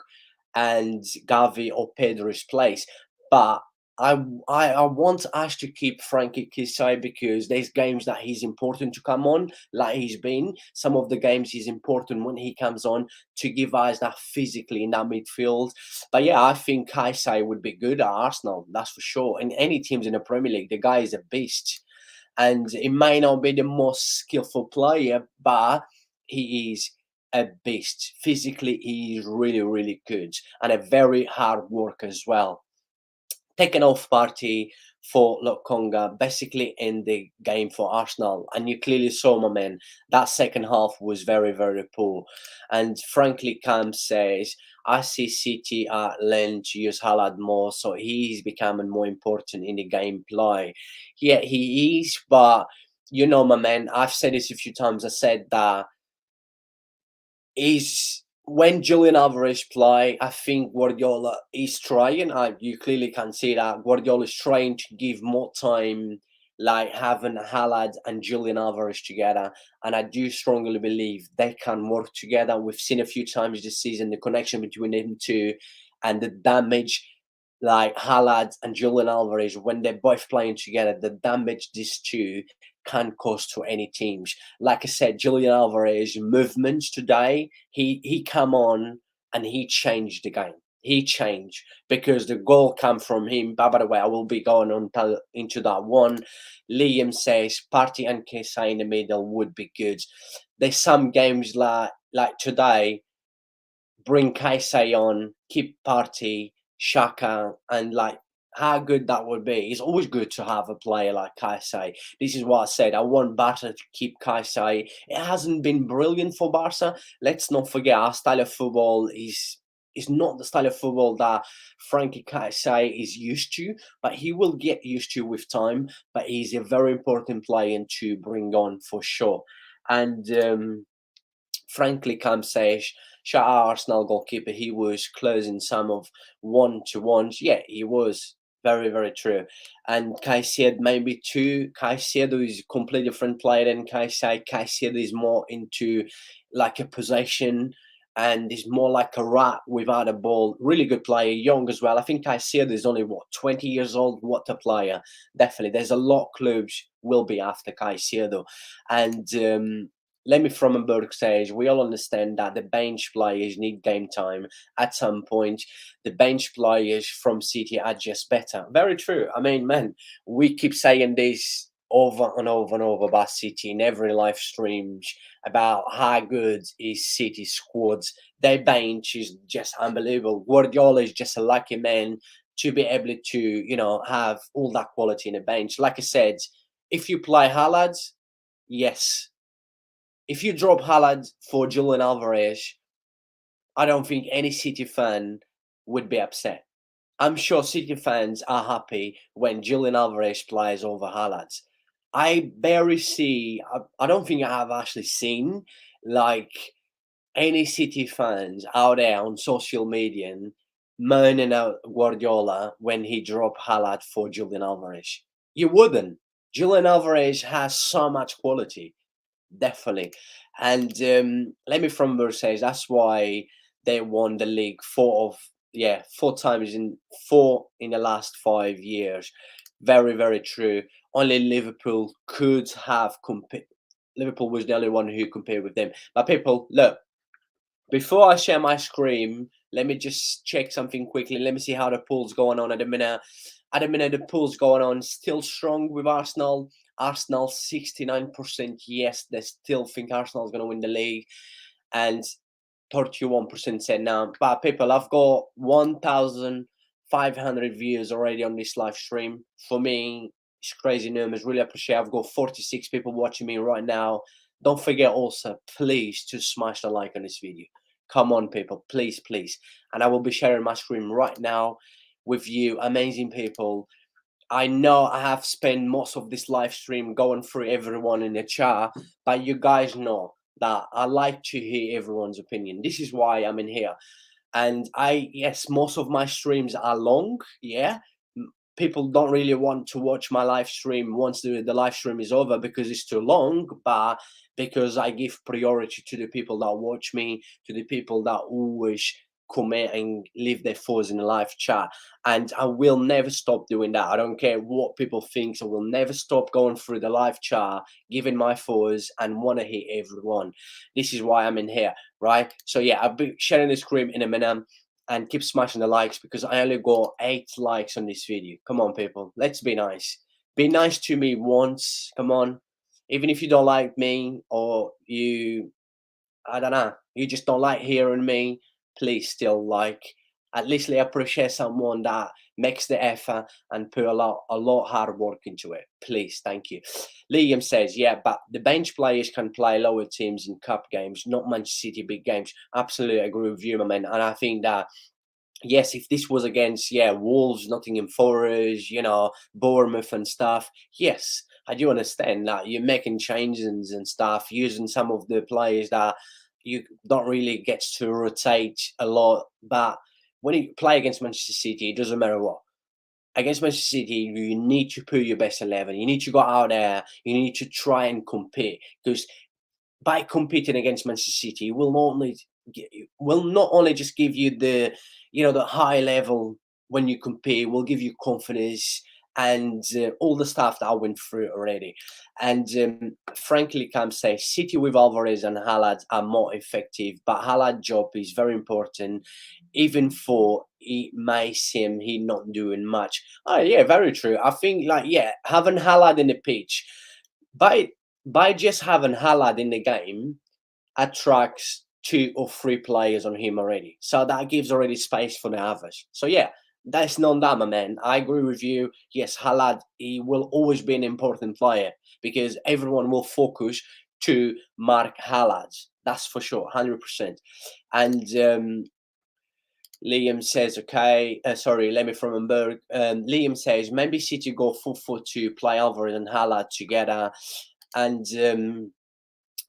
S1: and Gavi or Pedro's place. But I want us to keep Frankie Kisai because there's games that he's important to come on, like he's been. Some of the games he's important when he comes on to give us that physically in that midfield. But yeah, I think Kisai would be good at Arsenal, that's for sure. And any teams in the Premier League, the guy is a beast. And he may not be the most skillful player, but he is a beast. Physically, he is really, really good and a very hard worker as well. Taken off Partey for Lokonga, basically in the game for Arsenal. And you clearly saw, my man, that second half was very, very poor. And frankly, Cam says, I see City are learning to use Haaland more, so he's becoming more important in the gameplay. Yeah, he is, but you know, my man, I've said this a few times. I said that is when Julian Alvarez play, I think Guardiola is trying. You clearly can see that Guardiola is trying to give more time, like having Haaland and Julian Alvarez together. And I do strongly believe they can work together. We've seen a few times this season the connection between them two and the damage. Like Haaland and Julian Alvarez, when they're both playing together, the damage these two can cause to any teams. Like I said, Julian Alvarez movements today, he come on and he changed the game. He changed because the goal came from him. But by the way, I will be going on into that one. Liam says Partey and Kesai in the middle would be good. There's some games like today, bring Kaisei on, keep Partey, Shaka, and like how good that would be. It's always good to have a player like Kaisei. This is what I said. I want Barca to keep Kaisei. It hasn't been brilliant for Barca. Let's not forget our style of football is not the style of football that Frankie Kaisei is used to, but he will get used to with time. But he's a very important player to bring on for sure. And frankly, Cam says, shout out Arsenal goalkeeper. He was closing some of 1-to-1s. Yeah, he was. Very, very true. And Caicedo maybe too. Caicedo is a completely different player than Caicedo. Caicedo is more into like a possession and is more like a rat without a ball. Really good player, young as well. I think Caicedo is only, 20 years old? What a player. Definitely. There's a lot of clubs will be after Caicedo. And Lemmy Frommenberg says, we all understand that the bench players need game time at some point. The bench players from City are just better. Very true. I mean, man, we keep saying this over and over and over about City in every live streams about how good is City squads. Their bench is just unbelievable. Guardiola is just a lucky man to be able to, have all that quality in a bench. Like I said, if you play Haaland, yes. If you drop Haaland for Julian Alvarez, I don't think any City fan would be upset. I'm sure City fans are happy when Julian Alvarez plays over Haaland. I barely see, I don't think I have actually seen like any City fans out there on social media moaning out Guardiola when he dropped Haaland for Julian Alvarez. You wouldn't. Julian Alvarez has so much quality. Definitely. And Lemmy Fromberg says that's why they won the league four times in the last 5 years. Very, very true. Only Liverpool could have compared. Liverpool was the only one who compared with them. But people, look, before I share my screen, let me just check something quickly. Let me see how the pool's going on at the minute. At the minute, the pool's going on still strong with Arsenal. Arsenal 69% yes, they still think Arsenal's going to win the league, and 31% said no. But people, I've got 1,500 views already on this live stream. For me, it's crazy numbers. Really appreciate it. I've got 46 people watching me right now. Don't forget also, please, to smash the like on this video. Come on, people, please, please. And I will be sharing my screen right now with you, amazing people. I know I have spent most of this live stream going through everyone in the chat, but you guys know that I like to hear everyone's opinion. This is why I'm in here. And yes, most of my streams are long. Yeah. People don't really want to watch my live stream once the live stream is over because it's too long, but because I give priority to the people that watch me, to the people that always comment and leave their thoughts in the live chat. And I will never stop doing that. I don't care what people think. So I will never stop going through the live chat, giving my thoughts, and want to hear everyone. This is why I'm in here, right? So yeah, I'll be sharing the screen in a minute. And keep smashing the likes because I only got 8 likes on this video. Come on, people. Let's be nice. Be nice to me once. Come on. Even if you don't like me or I don't know, you just don't like hearing me, please still like. At least I appreciate someone that makes the effort and put a lot hard work into it. Please, thank you. Liam says, yeah, but the bench players can play lower teams in cup games, not Manchester City big games. Absolutely agree with you, my man. And I think that yes, if this was against Wolves, Nottingham Forest, Bournemouth and stuff, yes, I do understand that you're making changes and stuff, using some of the players that you don't really get to rotate a lot. But when you play against Manchester City, it doesn't matter what. Against Manchester City, you need to put your best 11. You need to go out there. You need to try and compete because by competing against Manchester City will not only just give you the the high level when you compete, will give you confidence and all the stuff that I went through already. And frankly, Cam says City with Alvarez and Haaland are more effective, but Haaland's job is very important, even for it may seem he not doing much. Oh yeah, very true. I think having Haaland in the pitch by just having Haaland in the game attracts 2 or 3 players on him already. So that gives already space for the others. So yeah, that's non-drama, man. I agree with you. Yes, Haaland, he will always be an important player because everyone will focus to mark Haaland. That's for sure, 100%. And Liam says, okay, sorry, Lemmy Frommenberg. Liam says, maybe City go 4-4-2, play Alvarez and Haaland together. And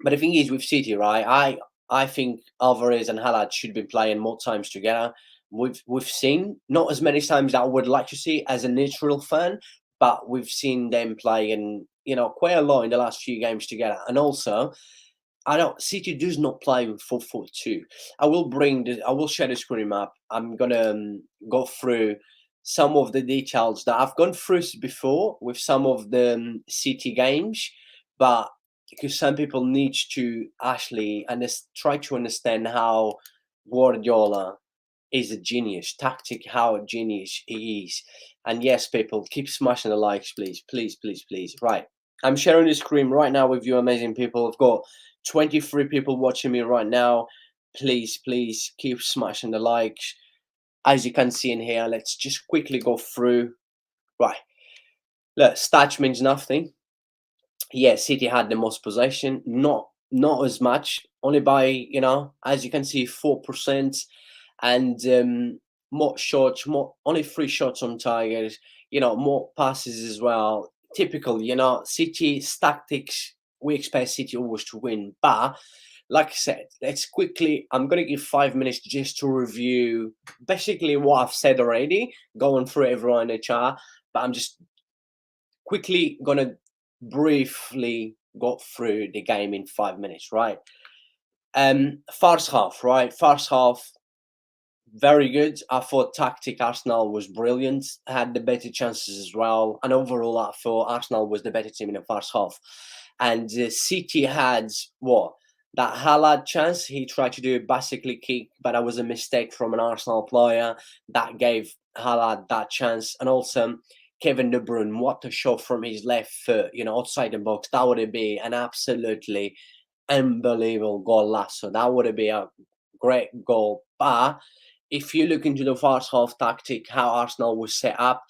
S1: but the thing is with City, right? I think Alvarez and Haaland should be playing more times together. We've seen not as many times that I would like to see as a neutral fan, but we've seen them playing, quite a lot in the last few games together. And also, City does not play with 4-4-2. I will share the screen map. I'm gonna go through some of the details that I've gone through before with some of the City games, but because some people need to actually try to understand how Guardiola is a genius, how a genius he is. And yes, people, keep smashing the likes, please, please, please, please. Right, I'm sharing the screen right now with you, amazing people. I've got 23 people watching me right now. Please, please keep smashing the likes. As you can see in here, let's just quickly go through. Right, look, stats means nothing. Yeah, City had the most possession, not as much, only by, as you can see, 4%, and more shots, more only 3 shots on target. More passes as well. Typical, City's tactics. We expect City always to win, but like I said, let's quickly. I'm gonna give 5 minutes just to review basically what I've said already, going through everyone in the chat. But I'm just quickly gonna briefly go through the game in 5 minutes, right? First half, right? First half, very good. I thought tactic Arsenal was brilliant, had the better chances as well, and overall, I thought Arsenal was the better team in the first half. And City had what? That Halad chance, he tried to do a basically kick, but that was a mistake from an Arsenal player that gave Halad that chance. And also, Kevin De Bruyne, what a shot from his left foot, outside the box. That would be an absolutely unbelievable goal. So that would be a great goal. But if you look into the first half tactic, how Arsenal was set up,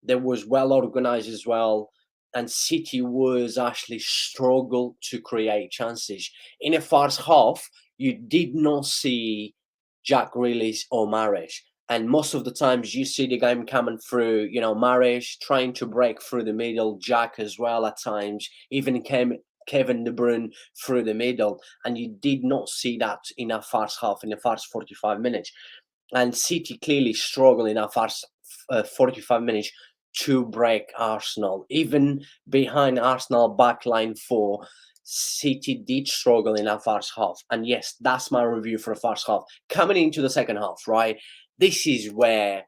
S1: they was well organized as well. And City was actually struggled to create chances. In the first half, you did not see Jack Grealish or Mahrez. And most of the times you see the game coming through, Mahrez trying to break through the middle, Jack as well at times, even Kevin De Bruyne through the middle. And you did not see that in the first half, in the first 45 minutes. And City clearly struggled in our first 45 minutes to break Arsenal. Even behind Arsenal backline 4, City did struggle in our first half. And yes, that's my review for the first half. Coming into the second half, right? This is where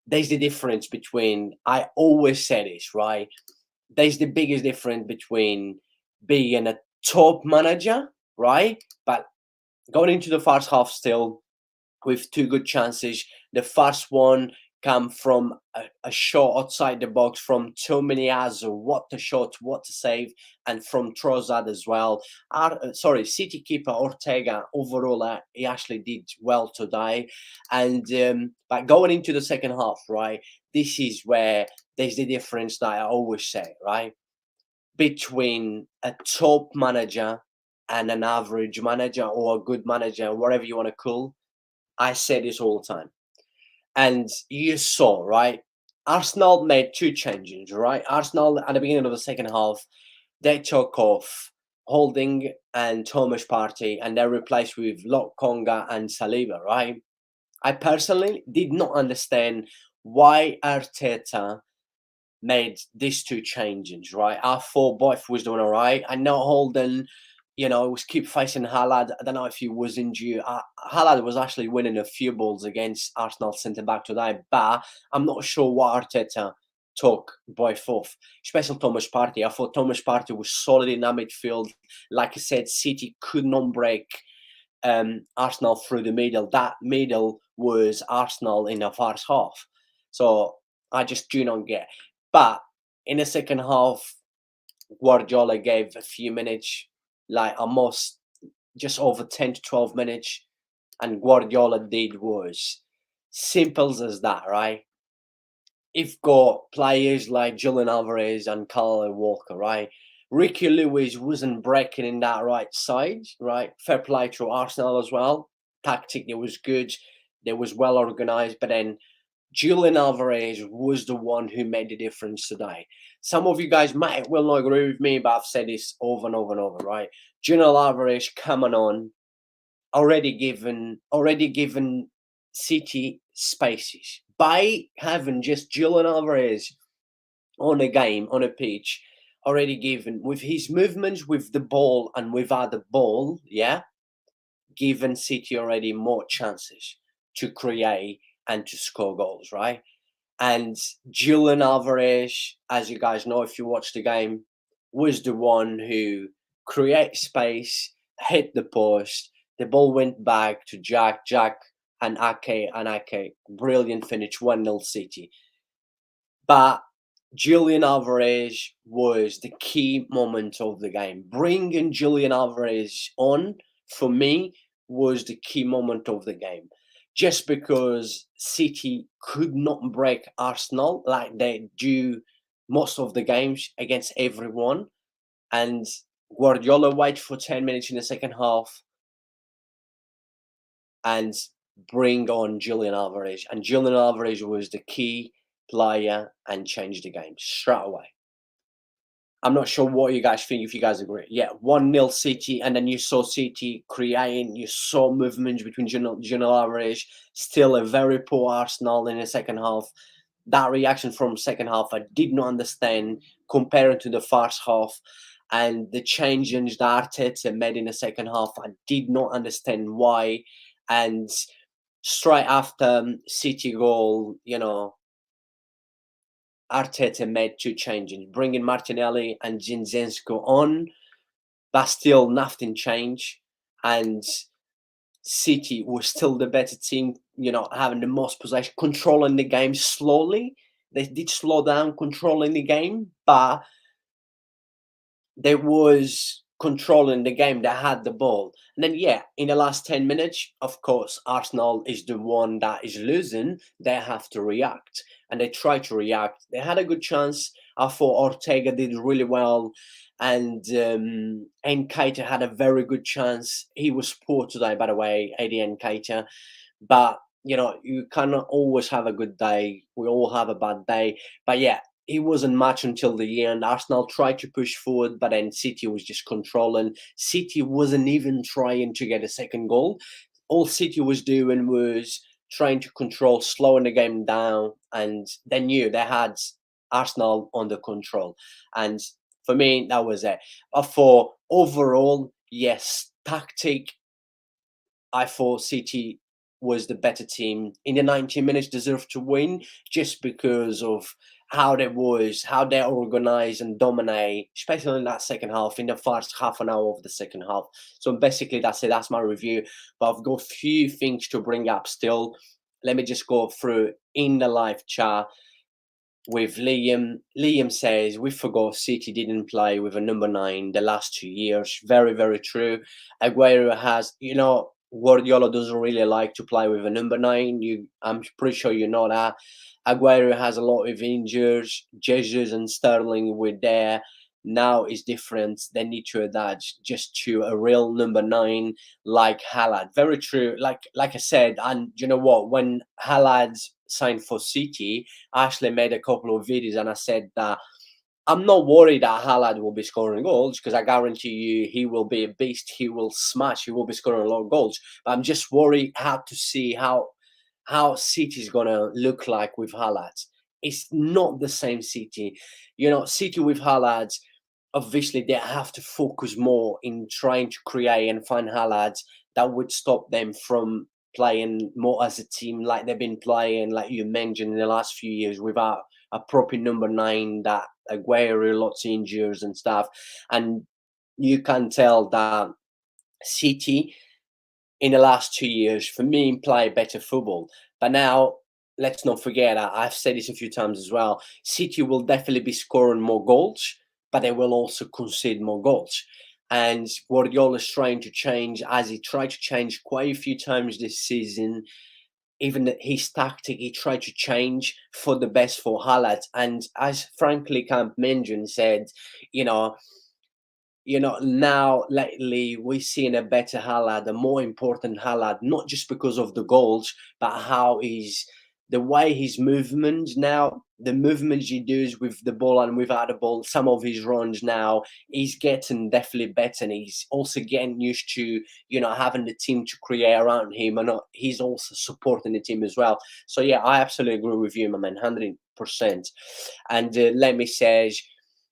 S1: there's the difference between, I always say this, right? There's the biggest difference between being a top manager, right? But going into the first half still, with 2 good chances. The first one come from a shot outside the box from Tominazo. What a shot, what a save. And from Trossard as well. City keeper Ortega, overall, he actually did well today. And but going into the second half, right, this is where there's the difference that I always say, right, between a top manager and an average manager or a good manager, whatever you want to call. I say this all the time. And you saw, right? Arsenal made 2 changes, right? Arsenal, at the beginning of the second half, they took off Holding and Thomas Partey and they replaced with Lokonga and Saliba, right? I personally did not understand why Arteta made these 2 changes, right? I thought both was doing all right. I know Holden, was keep facing Haaland. I don't know if he was injured. Haaland was actually winning a few balls against Arsenal centre back today, but I'm not sure what Arteta took both off, especially Thomas Partey. I thought Thomas Partey was solid in that midfield. Like I said, City could not break Arsenal through the middle. That middle was Arsenal in the first half. So I just do not get. But in the second half, Guardiola gave a few minutes, like almost just over 10 to 12 minutes, and Guardiola did was simple as that, right? You've got players like Julian Alvarez and Kyle Walker, right? Ricky Lewis wasn't breaking in that right side, right? Fair play to Arsenal as well. Tactic, it was good. They was well organized, but then Julian Alvarez was the one who made the difference today. Some of you guys might well not agree with me, but I've said this over and over and over, right? Julian Alvarez coming on, already given City spaces. By having just Julian Alvarez on a game, on a pitch, already given, with his movements with the ball and without the ball, yeah, given City already more chances to create and to score goals, right? And Julian Alvarez, as you guys know, if you watch the game, was the one who create space, hit the post. The ball went back to Jack, and Ake. Brilliant finish, 1-0 City. But Julian Alvarez was the key moment of the game. Bringing Julian Alvarez on, for me, was the key moment of the game. Just because City could not break Arsenal like they do most of the games against everyone. And Guardiola waited for 10 minutes in the second half and bring on Julian Alvarez. And Julian Alvarez was the key player and changed the game straight away. I'm not sure what you guys think, if you guys agree. Yeah, 1-0 City, and then you saw City creating, you saw movements between Julian Alvarez, still a very poor Arsenal in the second half. That reaction from second half, I did not understand compared to the first half. And the changes that Arteta made in the second half, I did not understand why. And straight after City goal, Arteta made two changes, bringing Martinelli and Zinchenko on, but still nothing changed. And City was still the better team, having the most possession, controlling the game slowly. They did slow down controlling the game, but they was controlling the game. They had the ball. And then, in the last 10 minutes, of course, Arsenal is the one that is losing. They have to react. And they try to react. They had a good chance. I thought Ortega did really well. And Keita had a very good chance. He was poor today, by the way, AD Keita. But, you cannot always have a good day. We all have a bad day. But it wasn't much until the end. Arsenal tried to push forward, but then City was just controlling. City wasn't even trying to get a second goal. All City was doing was trying to control, slowing the game down, and they knew they had Arsenal under control. And for me, that was it. But for overall, yes, tactic, I thought City was the better team in the 90 minutes, deserved to win just because of how they organize and dominate, especially in that second half, in the first half an hour of the second half. So basically, that's it. That's my review. But I've got a few things to bring up still. Let me just go through in the live chat with Liam. Liam says, we forgot City didn't play with a number 9 the last 2 years. Very, very true. Aguero has, Guardiola doesn't really like to play with a number 9. I'm pretty sure you know that. Aguero has a lot of injuries. Jesus and Sterling were there. Now it's different. They need to adapt just to a real number 9 like Haaland. Very true. Like I said, and you know what? When Haaland signed for City, I actually made a couple of videos and I said that I'm not worried that Haaland will be scoring goals because I guarantee you he will be a beast. He will smash. He will be scoring a lot of goals. But I'm just worried to see how City is going to look like with Haaland. It's not the same City. City with Haaland, obviously they have to focus more in trying to create and find Haaland that would stop them from playing more as a team like they've been playing, like you mentioned, in the last few years without a proper number 9 that Aguero, lots of injuries and stuff. And you can tell that City in the last 2 years, for me, play better football. But now, let's not forget, I've said this a few times as well, City will definitely be scoring more goals, but they will also concede more goals. And Guardiola is trying to change, as he tried to change quite a few times this season. Even his tactic, he tried to change for the best for Haaland. And as Frankly Camp mentioned, said, now lately we're seeing a better Haaland, a more important Haaland, not just because of the goals, but the way his movements now, the movements he does with the ball and without the ball, some of his runs now, he's getting definitely better. And he's also getting used to, having the team to create around him, and he's also supporting the team as well. So yeah, I absolutely agree with you, my man, 100%. And let me say,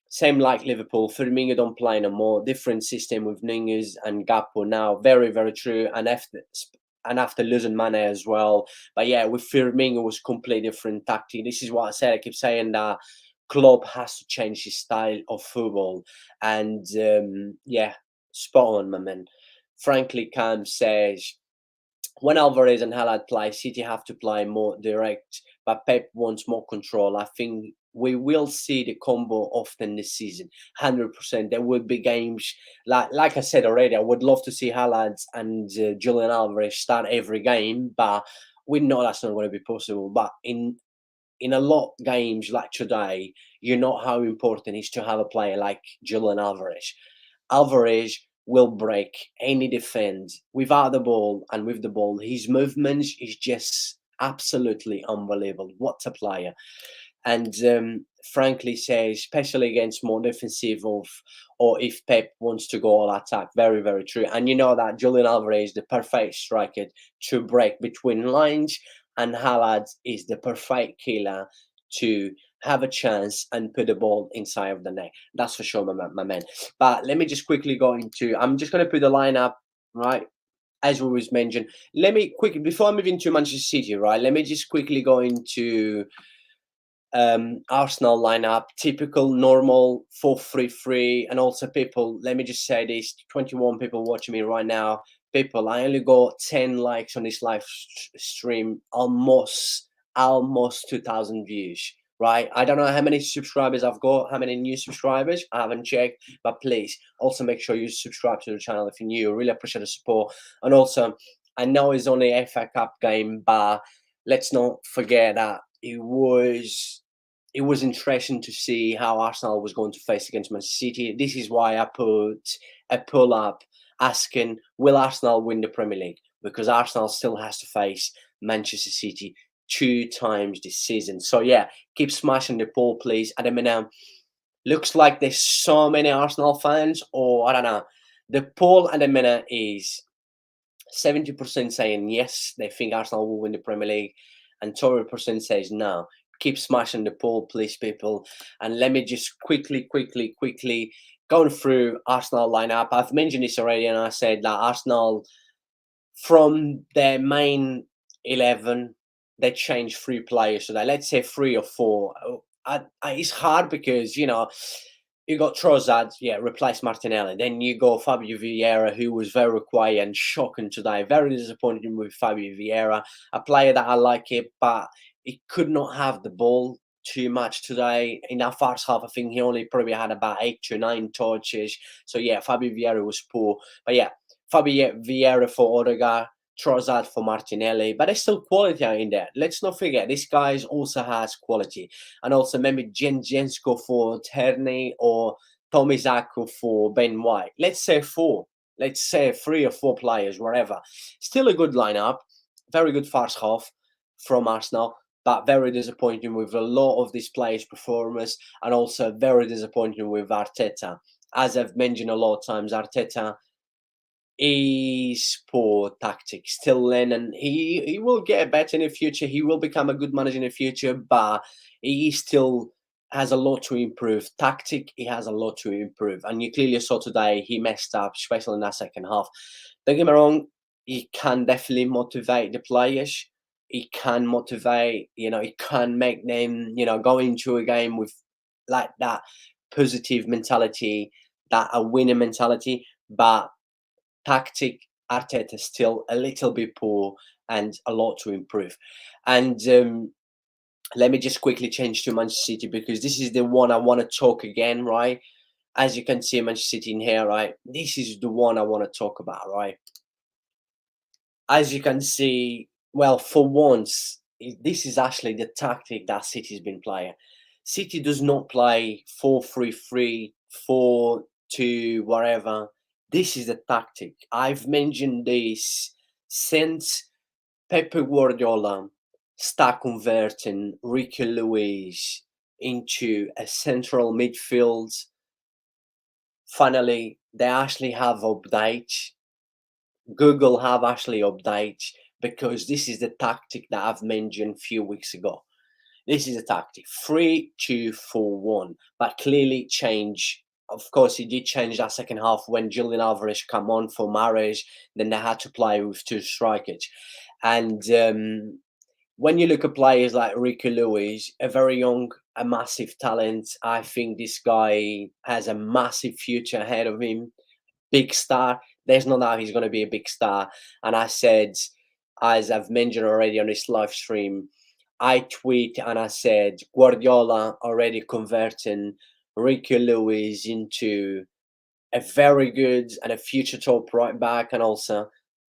S1: same like Liverpool, Firmino don't play no more. Different system with Nunez and Gakpo now. Very, very true. And after losing Mane as well. But yeah, with Firmino it was completely different tactic. This is what I said. I keep saying that Klopp has to change his style of football. And spot on, my man. Frankly, Cam says when Alvarez and Haaland play, City have to play more direct, but Pep wants more control. I think we will see the combo often this season, 100%. There will be games, like I said already, I would love to see Haaland and Julian Alvarez start every game, but we know that's not going to be possible. But in a lot of games like today, you know how important it is to have a player like Julian Alvarez. Alvarez will break any defense without the ball and with the ball. His movements is just absolutely unbelievable. What a player! And frankly, say especially against more defensive or if Pep wants to go all attack, very very true. And you know that Julian Alvarez is the perfect striker to break between lines, and Haaland is the perfect killer to have a chance and put the ball inside of the net. That's for sure, my man. But let me just quickly go into. I'm just going to put the lineup right as we was mentioned. Let me quickly before I move into Manchester City, right? Let me just quickly go into Arsenal lineup, typical normal 4-3-3, and also people. Let me just say this: 21 people watching me right now. People, I only got 10 likes on this live stream, almost 2,000 views. Right, I don't know how many subscribers I've got, how many new subscribers. I haven't checked, but please also make sure you subscribe to the channel if you're new. Really appreciate the support, and also I know it's only a FA Cup game, but let's not forget that it was interesting to see how Arsenal was going to face against Manchester City. This is why I put a pull up asking, will Arsenal win the Premier League? Because Arsenal still has to face Manchester City 2 times this season. So yeah, keep smashing the poll, please. At the minute, looks like there's so many Arsenal fans, or I don't know. The poll at the minute is 70% saying yes, they think Arsenal will win the Premier League, and 20% says no. Keep smashing the poll, please, people. And let me just quickly going through Arsenal lineup. I've mentioned this already, and I said that Arsenal, from their main 11, they changed 3 players. So that let's say 3 or 4. It's hard because you got Trossard, yeah, replace Martinelli. Then you go Fabio Vieira, who was very quiet and shocking today. Very disappointing with Fabio Vieira, a player that I like it, but he could not have the ball too much today. In that first half, I think he only probably had about 8 to 9 touches. So yeah, Fabio Vieira was poor. But yeah, Fabio Vieira for Odegaard, Trossard for Martinelli, but there's still quality out in there. Let's not forget, this guy also has quality. And also maybe Jensko for Terney or Tomizaku for Ben White. Let's say 4. Let's say 3 or 4 players, wherever. Still a good lineup. Very good first half from Arsenal, but very disappointing with a lot of these players' performance, and also very disappointing with Arteta. As I've mentioned a lot of times, Arteta is poor tactics. Still learning. He will get better in the future. He will become a good manager in the future, but he still has a lot to improve. Tactic, he has a lot to improve. And you clearly saw today he messed up, especially in that second half. Don't get me wrong, he can definitely motivate the players. He can motivate, he can make them, go into a game with like that positive mentality, that a winning mentality. But tactic, Arteta still a little bit poor and a lot to improve. And let me just quickly change to Manchester City, because this is the one I want to talk again, right? As you can see, Manchester City in here, right? This is the one I want to talk about, right? As you can see, well, for once, this is actually the tactic that City's been playing. City does not play 4-3-3, 4-2, whatever. This is the tactic. I've mentioned this since Pep Guardiola start converting Ricky Lewis into a central midfield. Finally, they actually have updates. Google have actually updates, because this is the tactic that I've mentioned a few weeks ago. This is a tactic 3-2-4-1, but clearly change. Of course, he did change that second half when Julian Alvarez come on for Mahrez. Then they had to play with 2 strikers. And when you look at players like Ricky Lewis, a very young, a massive talent, I think this guy has a massive future ahead of him. big star. There's no doubt he's going to be a big star. And I said, as I've mentioned already on this live stream, I tweet and I said Guardiola already converting Ricky Lewis into a very good and a future top right back, and also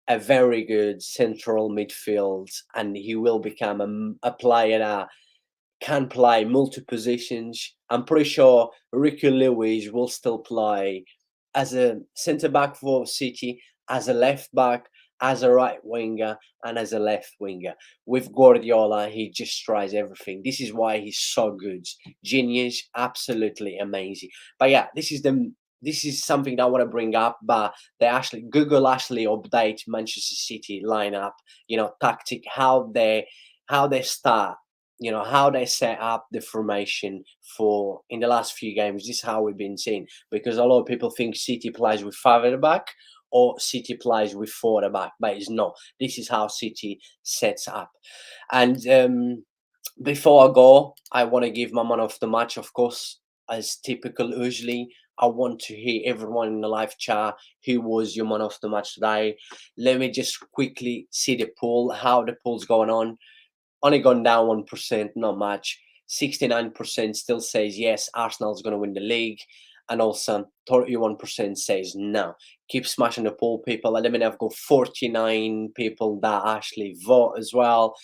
S1: a very good central midfield, and he will become a player that can play multi positions. I'm pretty sure Ricky Lewis will still play as a centre back for City, as a left back, as a right winger, and as a left winger. With Guardiola, he just tries everything. This is why he's so good. Genius, absolutely amazing. But yeah, this is something that I want to bring up. But Google actually update Manchester City lineup, tactic, how they start, how they set up the formation for in the last few games. This is how we've been seeing, because a lot of people think City plays with five at the back or City plays with four at the back, but it's not. This is how City sets up. And before I go, I want to give my man of the match, of course, as typical. Usually, I want to hear everyone in the live chat who was your man of the match today. Let me just quickly see the poll, how the poll's going on. Only gone down 1%, not much. 69% still says yes, Arsenal's going to win the league. And also 31% says no. Keep smashing the poll, people. Let me know, I've got 49 people that actually vote as well.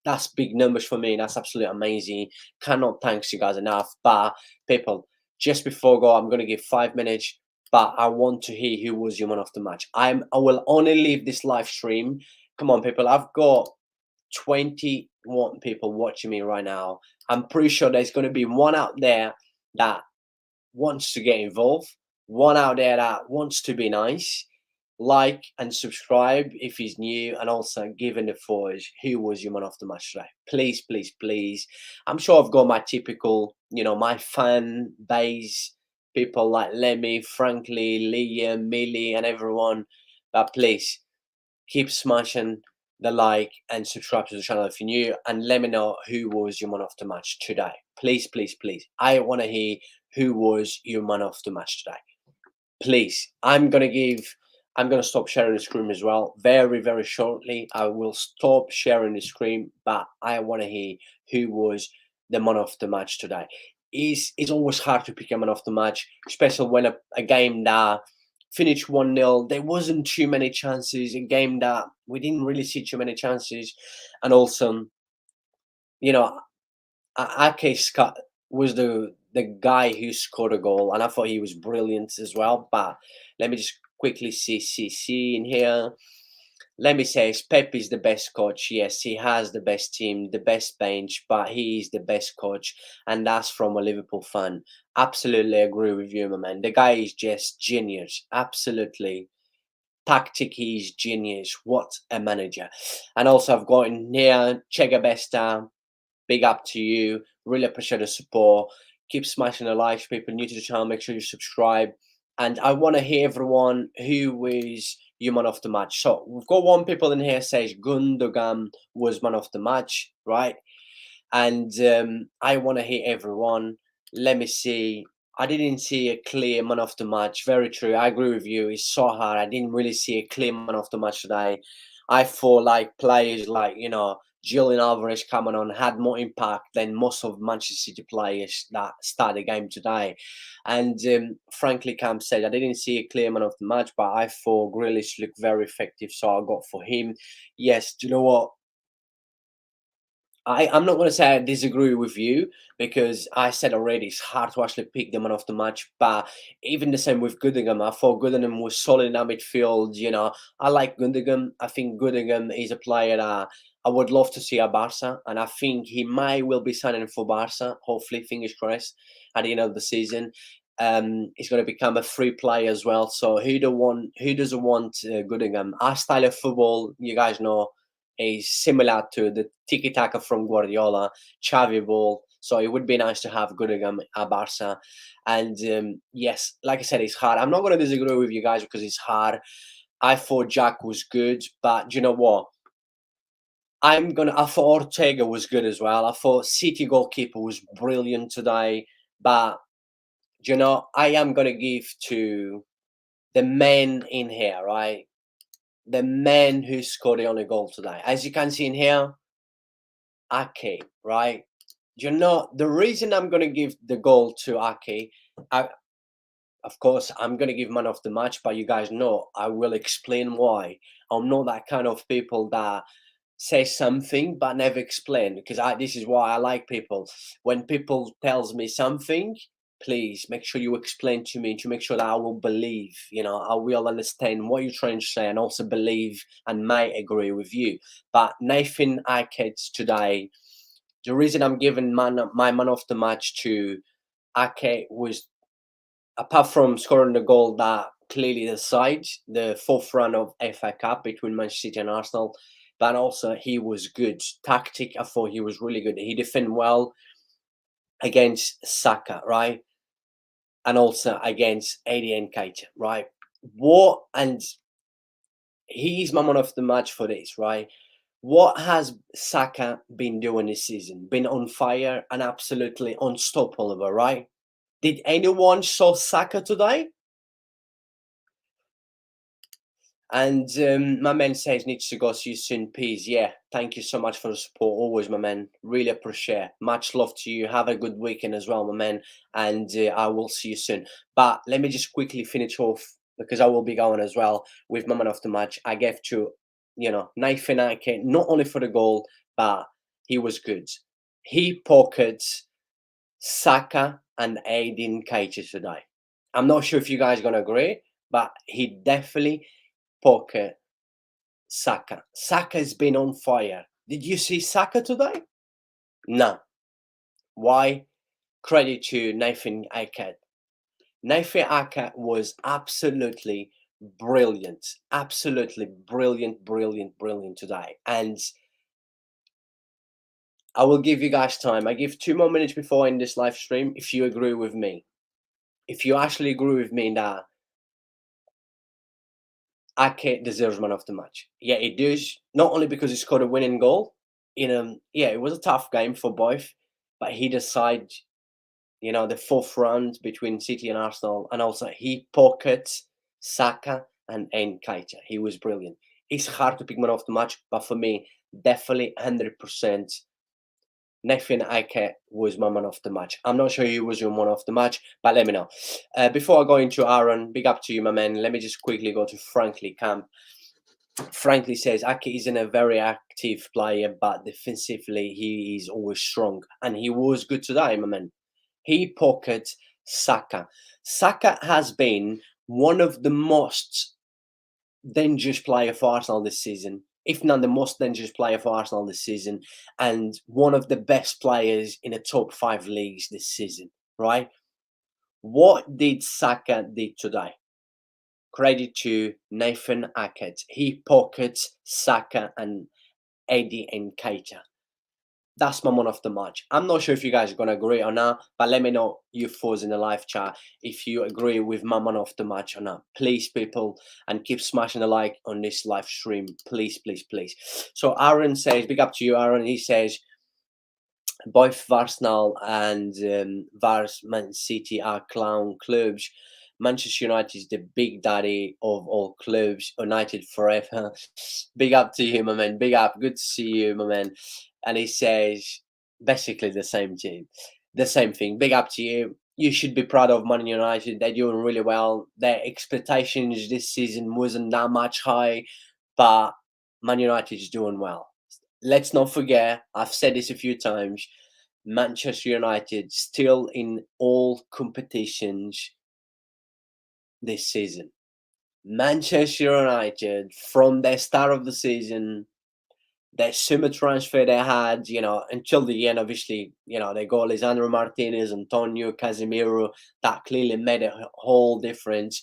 S1: That's big numbers for me. That's absolutely amazing. Cannot thank you guys enough. But people, just before I go, I'm going to give 5 minutes. But I want to hear who was your man of the match. I will only leave this live stream. Come on, people. I've got 21 people watching me right now. I'm pretty sure there's going to be one out there that wants to get involved, one out there that wants to be nice. Like and subscribe if he's new, and also give in the forge who was your man of the match today. Please, please, please. I'm sure I've got my typical, my fan base, people like Lemmy, Frankly, Liam, Millie, and everyone. But please keep smashing the like and subscribe to the channel if you're new, and let me know who was your man of the match today. Please, please, please. I want to hear who was your man of the match today. Please. I'm going to stop sharing the screen as well. Very, very shortly, I will stop sharing the screen, but I want to hear who was the man of the match today. It's always hard to pick a man of the match, especially when a game that finished 1-0. There wasn't too many chances. A game that we didn't really see too many chances. And also, Ake Scott was the guy who scored a goal, and I thought he was brilliant as well. But let me just quickly see in here. Let me say, Pep is the best coach. Yes, he has the best team, the best bench, but he is the best coach, and that's from a Liverpool fan. Absolutely agree with you, my man. The guy is just genius. Absolutely. Tactic, he's genius. What a manager. And also, I've got in here, Chega Besta. Big up to you. Really appreciate the support. Keep smashing the likes, people new to the channel. Make sure you subscribe. And I want to hear everyone who is your man of the match. So we've got one people in here says Gundogan was man of the match, right? And I want to hear everyone. Let me see. I didn't see a clear man of the match. Very true. I agree with you. It's so hard. I didn't really see a clear man of the match today. I thought like players like, Julian Alvarez coming on had more impact than most of Manchester City players that started the game today. And frankly, Cam said, I didn't see a clear man of the match, but I thought Grealish looked very effective, so I got for him. Yes, do you know what? I'm not going to say I disagree with you, because I said already it's hard to actually pick the man of the match. But even the same with Gundogan, I thought Gundogan was solid in that midfield. I like Gundogan. I think Gundogan is a player that I would love to see at Barca, and I think he will be signing for Barca. Hopefully, fingers crossed, at the end of the season. He's going to become a free player as well. So who doesn't want Gundogan? Our style of football, you guys know, is similar to the tiki-taka from Guardiola, Xavi ball. So it would be nice to have Gundogan at Barca. And yes, like I said, it's hard. I'm not going to disagree with you guys because it's hard. I thought Jack was good, but you know what? I thought Ortega was good as well. I thought City goalkeeper was brilliant today, but I am going to give to the man in here, right? The man who scored the only goal today. As you can see in here, Ake, right? You know, the reason I'm going to give the goal to Ake, of course, I'm going to give man of the match, but you guys know I will explain why. I'm not that kind of people that say something but never explain, because this is why I like people. When people tells me something, please make sure you explain to me to make sure that I will believe, I will understand what you're trying to say and also believe and might agree with you. But Nathan Ake today, the reason I'm giving my man of the match to Ake was, apart from scoring the goal that clearly decides the fourth round of FA Cup between Manchester City and Arsenal, but also he was good. Tactic, I thought he was really good. He defended well against Saka, right? And also against ADN Keita, right? And he's my man of the match for this, right? What has Saka been doing this season? Been on fire and absolutely unstoppable, right? Did anyone saw Saka today? And my man says needs to go. See you soon. Peace. Yeah, thank you so much for the support. Always, my man. Really appreciate. Much love to you. Have a good weekend as well, my man. And I will see you soon. But let me just quickly finish off, because I will be going as well with my man of the match. I gave to, Nathan Ake, not only for the goal, but he was good. He pockets Saka and Aiden Keita today. I'm not sure if you guys are gonna agree, but he definitely pocket Saka. Saka's been on fire. Did you see Saka today? No. Why? Credit to Nathan Ake. Nathan Ake was absolutely brilliant. Absolutely brilliant today. And I will give you guys time. I give 2 more minutes before in this live stream if you agree with me. If you actually agree with me that Ake deserves man of the match. Yeah, it does. Not only because he scored a winning goal it was a tough game for both, but he decided, the fourth round between City and Arsenal, and also he pockets Saka and Keita. He was brilliant. It's hard to pick man of the match, but for me, definitely 100%. Nathan Ake was my man of the match. I'm not sure who was your man of the match, but let me know. Before I go into Aaron, big up to you, my man. Let me just quickly go to Frankly Camp. Frankly says Ake isn't a very active player, but defensively he is always strong, and he was good today, my man. He pockets Saka. Saka has been one of the most dangerous player for Arsenal this season, if not the most dangerous player for Arsenal this season, and one of the best players in the top 5 leagues this season, right? What did Saka did today? Credit to Nathan Ake. He pockets Saka and Eddie and Keita. That's my man of the match. I'm not sure if you guys are going to agree or not, but let me know your thoughts in the live chat if you agree with my man of the match or not. Please, people, and keep smashing the like on this live stream. Please. So Aaron says, big up to you, Aaron. He says, both Arsenal and Vars Man City are clown clubs. Manchester United is the big daddy of all clubs. United forever. Big up to you, my man. Big up. Good to see you, my man. And he says basically the same thing. The same thing. Big up to you. You should be proud of Man United. They're doing really well. Their expectations this season wasn't that much high, but Man United is doing well. Let's not forget, I've said this a few times, Manchester United still in all competitions this season. Manchester United, from the start of the season, that summer transfer they had, until the end, obviously, they got Lisandro Martinez, Antonio, Casemiro, that clearly made a whole difference.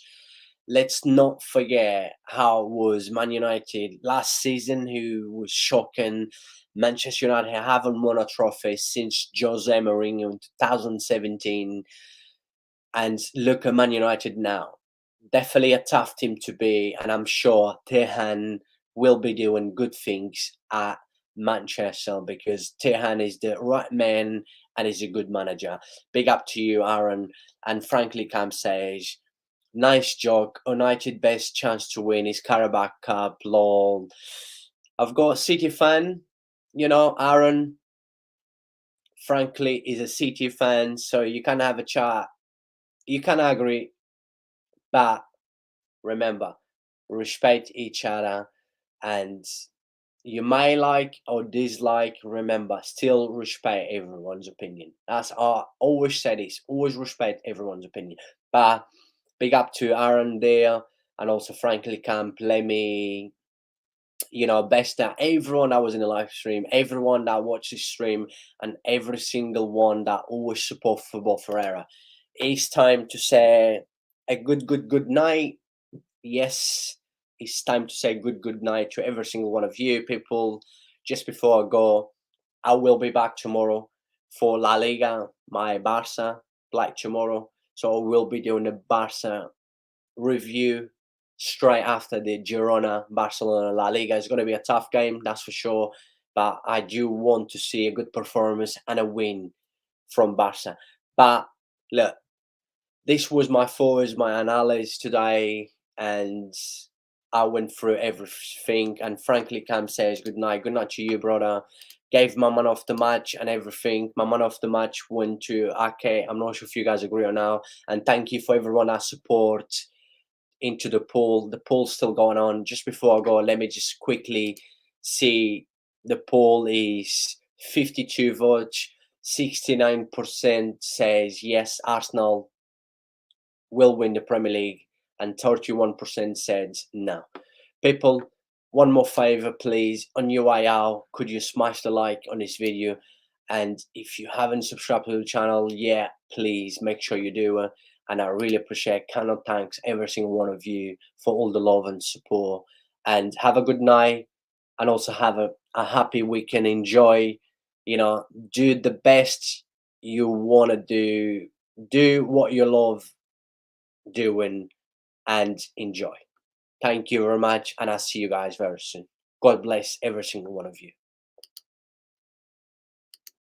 S1: Let's not forget how was Man United last season, who was shocking. Manchester United haven't won a trophy since Jose Mourinho in 2017. And look at Man United now. Definitely a tough team to be, and I'm sure Tehan will be doing good things at Manchester, because Tehan is the right man and is a good manager. Big up to you, Aaron. And frankly, Cam says, Nice joke. United best chance to win is Carabao Cup. Lol. I've got a City fan. Aaron. Frankly, is a City fan, so you can have a chat. You can agree, but remember, respect each other, and you may like or dislike. Remember, still respect everyone's opinion. That's I always say this. Always respect everyone's opinion. But big up to Aaron there, and also frankly Camp. Let me, best that everyone that was in the live stream, everyone that watched the stream, and every single one that always support football Ferreira. It's time to say a good night. Yes, it's time to say good night to every single one of you people. Just before I go, I will be back tomorrow for La Liga, my Barca, like tomorrow. So I will be doing the Barca review straight after the Girona Barcelona La Liga. It's going to be a tough game, that's for sure. But I do want to see a good performance and a win from Barca. But look, this was my thoughts, my analysis today, and I went through everything. And frankly, Cam says good night. Good night to you, brother. Gave my man of the match and everything. My man of the match went to Ake. I'm not sure if you guys agree or now. And thank you for everyone that support into the poll. The poll's still going on. Just before I go, let me just quickly see. The poll is 52 votes. 69% says yes, Arsenal will win the Premier League, and 31% said no. People, one more favor, please. On your way out, could you smash the like on this video? And if you haven't subscribed to the channel yet, please make sure you do it. And I really appreciate, cannot thanks every single one of you for all the love and support. And have a good night, and also have a happy weekend. Enjoy, do the best you want to do. Do what you love doing, and enjoy. Thank you very much, and I'll see you guys very soon. God bless every single one of you.